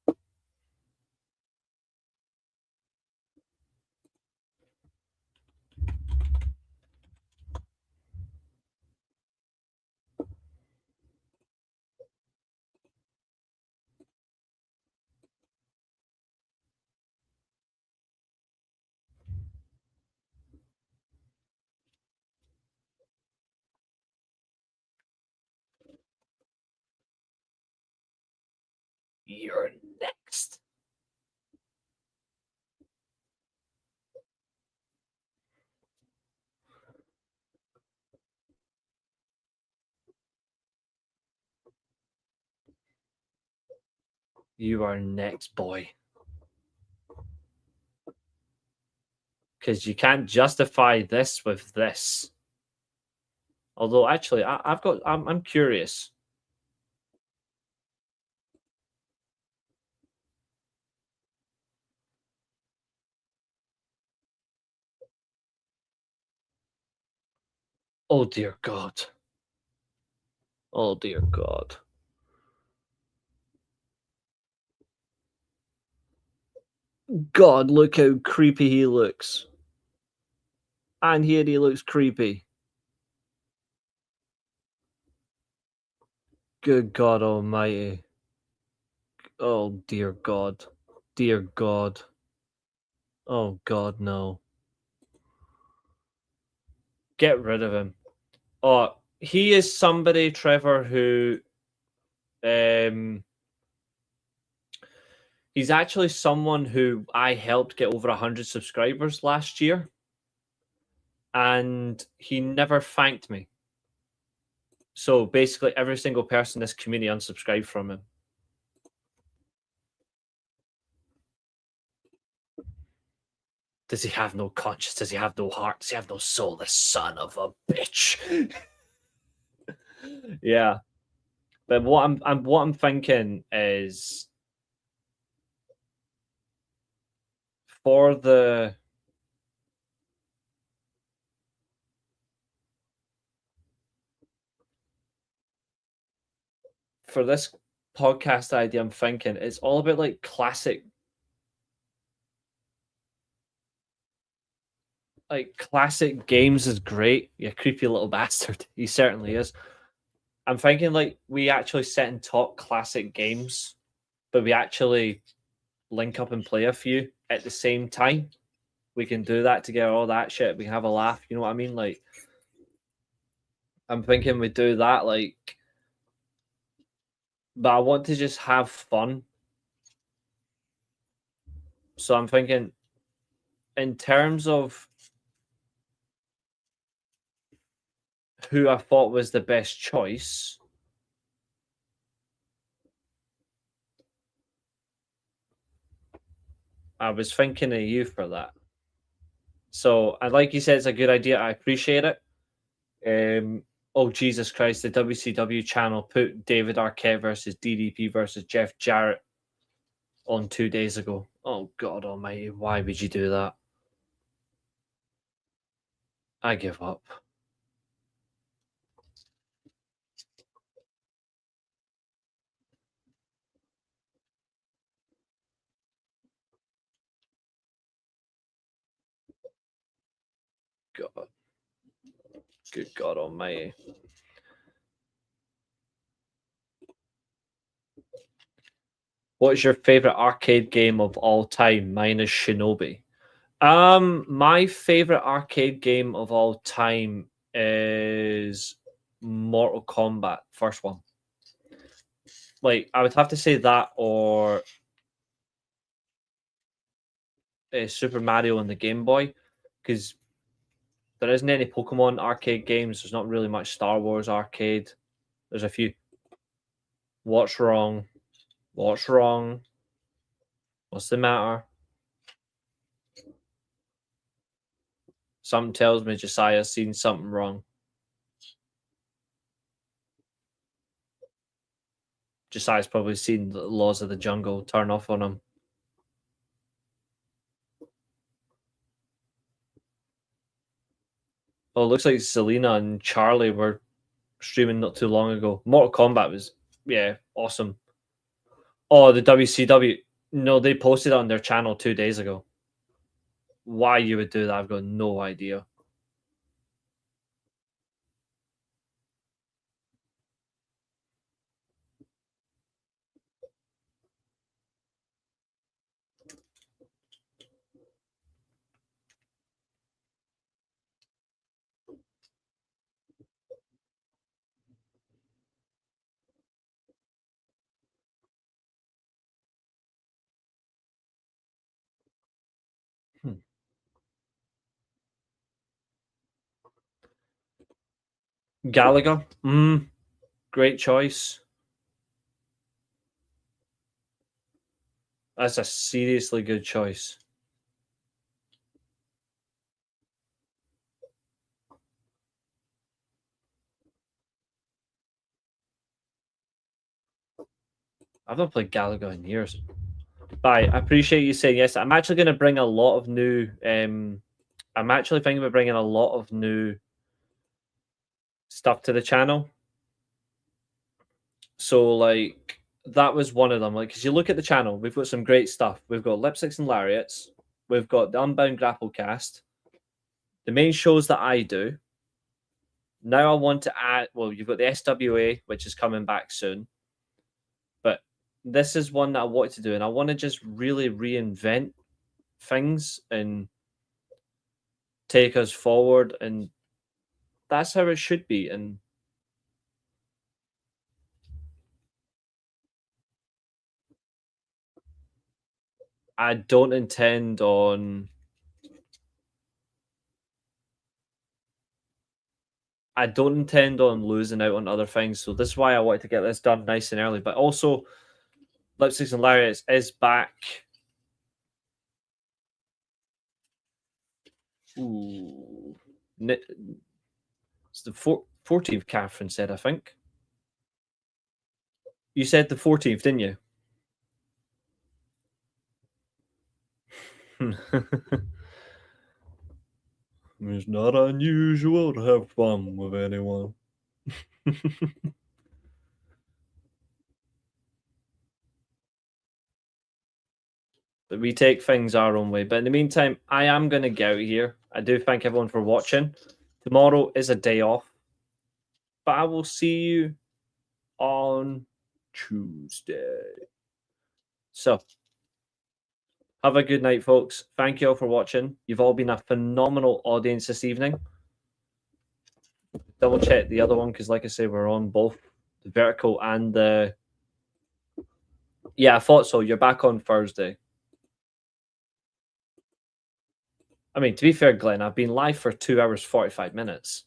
You're next. You are next, boy. Because you can't justify this with this. Although, actually, I'm curious. Oh, dear God. Oh, dear God. God, look how creepy he looks. And here he looks creepy. Good God almighty. Oh, dear God. Dear God. Oh God, no. Get rid of him. Oh, he is somebody, Trevor, who he's actually someone who I helped get over 100 subscribers last year, and he never thanked me. So basically, every single person in this community unsubscribed from him. Does he have no conscience? Does he have no heart? Does he have no soul? The son of a bitch. Yeah, but what I'm thinking is for the for this podcast idea, I'm thinking it's all about like classic games is great. You creepy little bastard. He certainly is. I'm thinking like we actually sit and talk classic games, but we actually link up and play a few at the same time. We can do that together, all that shit. We can have a laugh. You know what I mean? Like, I'm thinking we do that, like, but I want to just have fun. So I'm thinking, in terms of who I thought was the best choice, I was thinking of you for that. So, and like you said, it's a good idea. I appreciate it. Oh, Jesus Christ, the WCW channel put David Arquette versus DDP versus Jeff Jarrett on 2 days ago. Oh, God almighty, why would you do that? I give up. God. Good God almighty. What is your favorite arcade game of all time? Mine is Shinobi. My favorite arcade game of all time is Mortal Kombat, first one. Like, I would have to say that or Super Mario on the Game Boy, because there isn't any Pokemon arcade games. There's not really much Star Wars arcade. There's a few. What's wrong? What's wrong? What's the matter? Something tells me Josiah's seen something wrong. Josiah's probably seen the Laws of the Jungle turn off on him. Oh, it looks like Selena and Charlie were streaming not too long ago. Mortal Kombat was, yeah, awesome. Oh, the WCW. No, they posted it on their channel 2 days ago. Why you would do that, I've got no idea. Gallagher. Great choice. That's a seriously good choice. I've not played Gallagher in years. But I appreciate you saying yes. I'm actually going to bring a lot of new. I'm actually thinking about bringing a lot of new stuff to the channel. So, like, that was one of them. Like, because you look at the channel, we've got some great stuff. We've got Lipsticks and Lariats. We've got the Unbound Grapplecast. The main shows that I do. Now I want to add. Well, you've got the SWA, which is coming back soon. But this is one that I wanted to do, and I want to just really reinvent things and take us forward, and that's how it should be. And I don't intend on losing out on other things. So this is why I wanted to get this done nice and early. But also, Lipsticks and Lariats is back. Ooh. It's the 14th, Catherine said, I think. You said the 14th, didn't you? It's not unusual to have fun with anyone. But we take things our own way. But in the meantime, I am going to get out of here. I do thank everyone for watching. Tomorrow is a day off. But I will see you on Tuesday. So, have a good night, folks. Thank you all for watching. You've all been a phenomenal audience this evening. Double check the other one, because like I say, we're on both the vertical and the... Yeah, I thought so. You're back on Thursday. I mean, to be fair, Glenn, I've been live for 2 hours, 45 minutes.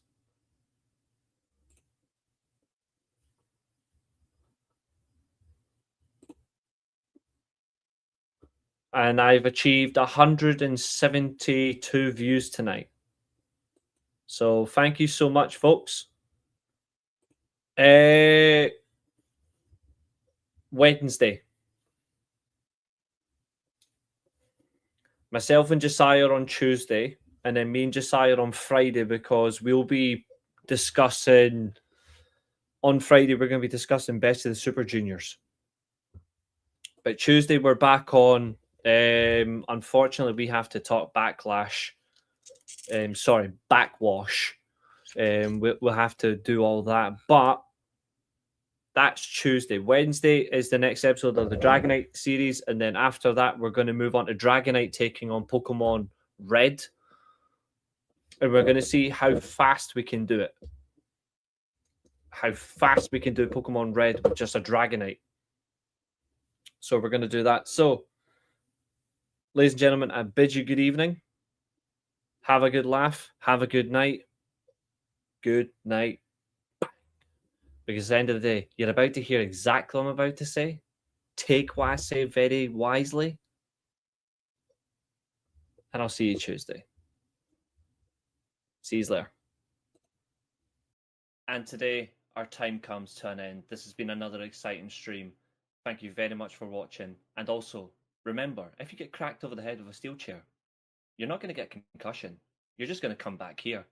And I've achieved 172 views tonight. So thank you so much, folks. Wednesday. Myself and Josiah on Tuesday, and then me and Josiah on Friday, because we'll be discussing... On Friday, we're going to be discussing Best of the Super Juniors. But Tuesday, we're back on... unfortunately, we have to talk Backwash. We'll have to do all that. But that's Tuesday. Wednesday is the next episode of the Dragonite series. And then after that, we're going to move on to Dragonite taking on Pokemon Red. And we're going to see how fast we can do it. How fast we can do Pokemon Red with just a Dragonite. So we're going to do that. So, ladies and gentlemen, I bid you good evening. Have a good laugh. Have a good night. Good night. Because at the end of the day, you're about to hear exactly what I'm about to say. Take what I say very wisely. And I'll see you Tuesday. See you later. And today, our time comes to an end. This has been another exciting stream. Thank you very much for watching. And also, remember, if you get cracked over the head with a steel chair, you're not going to get concussion. You're just going to come back here.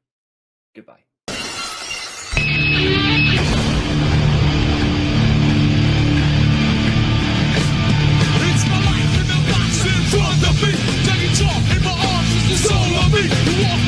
Goodbye. It's my life in the box in front of me. Taking talk in my arms is the soul of me. You walk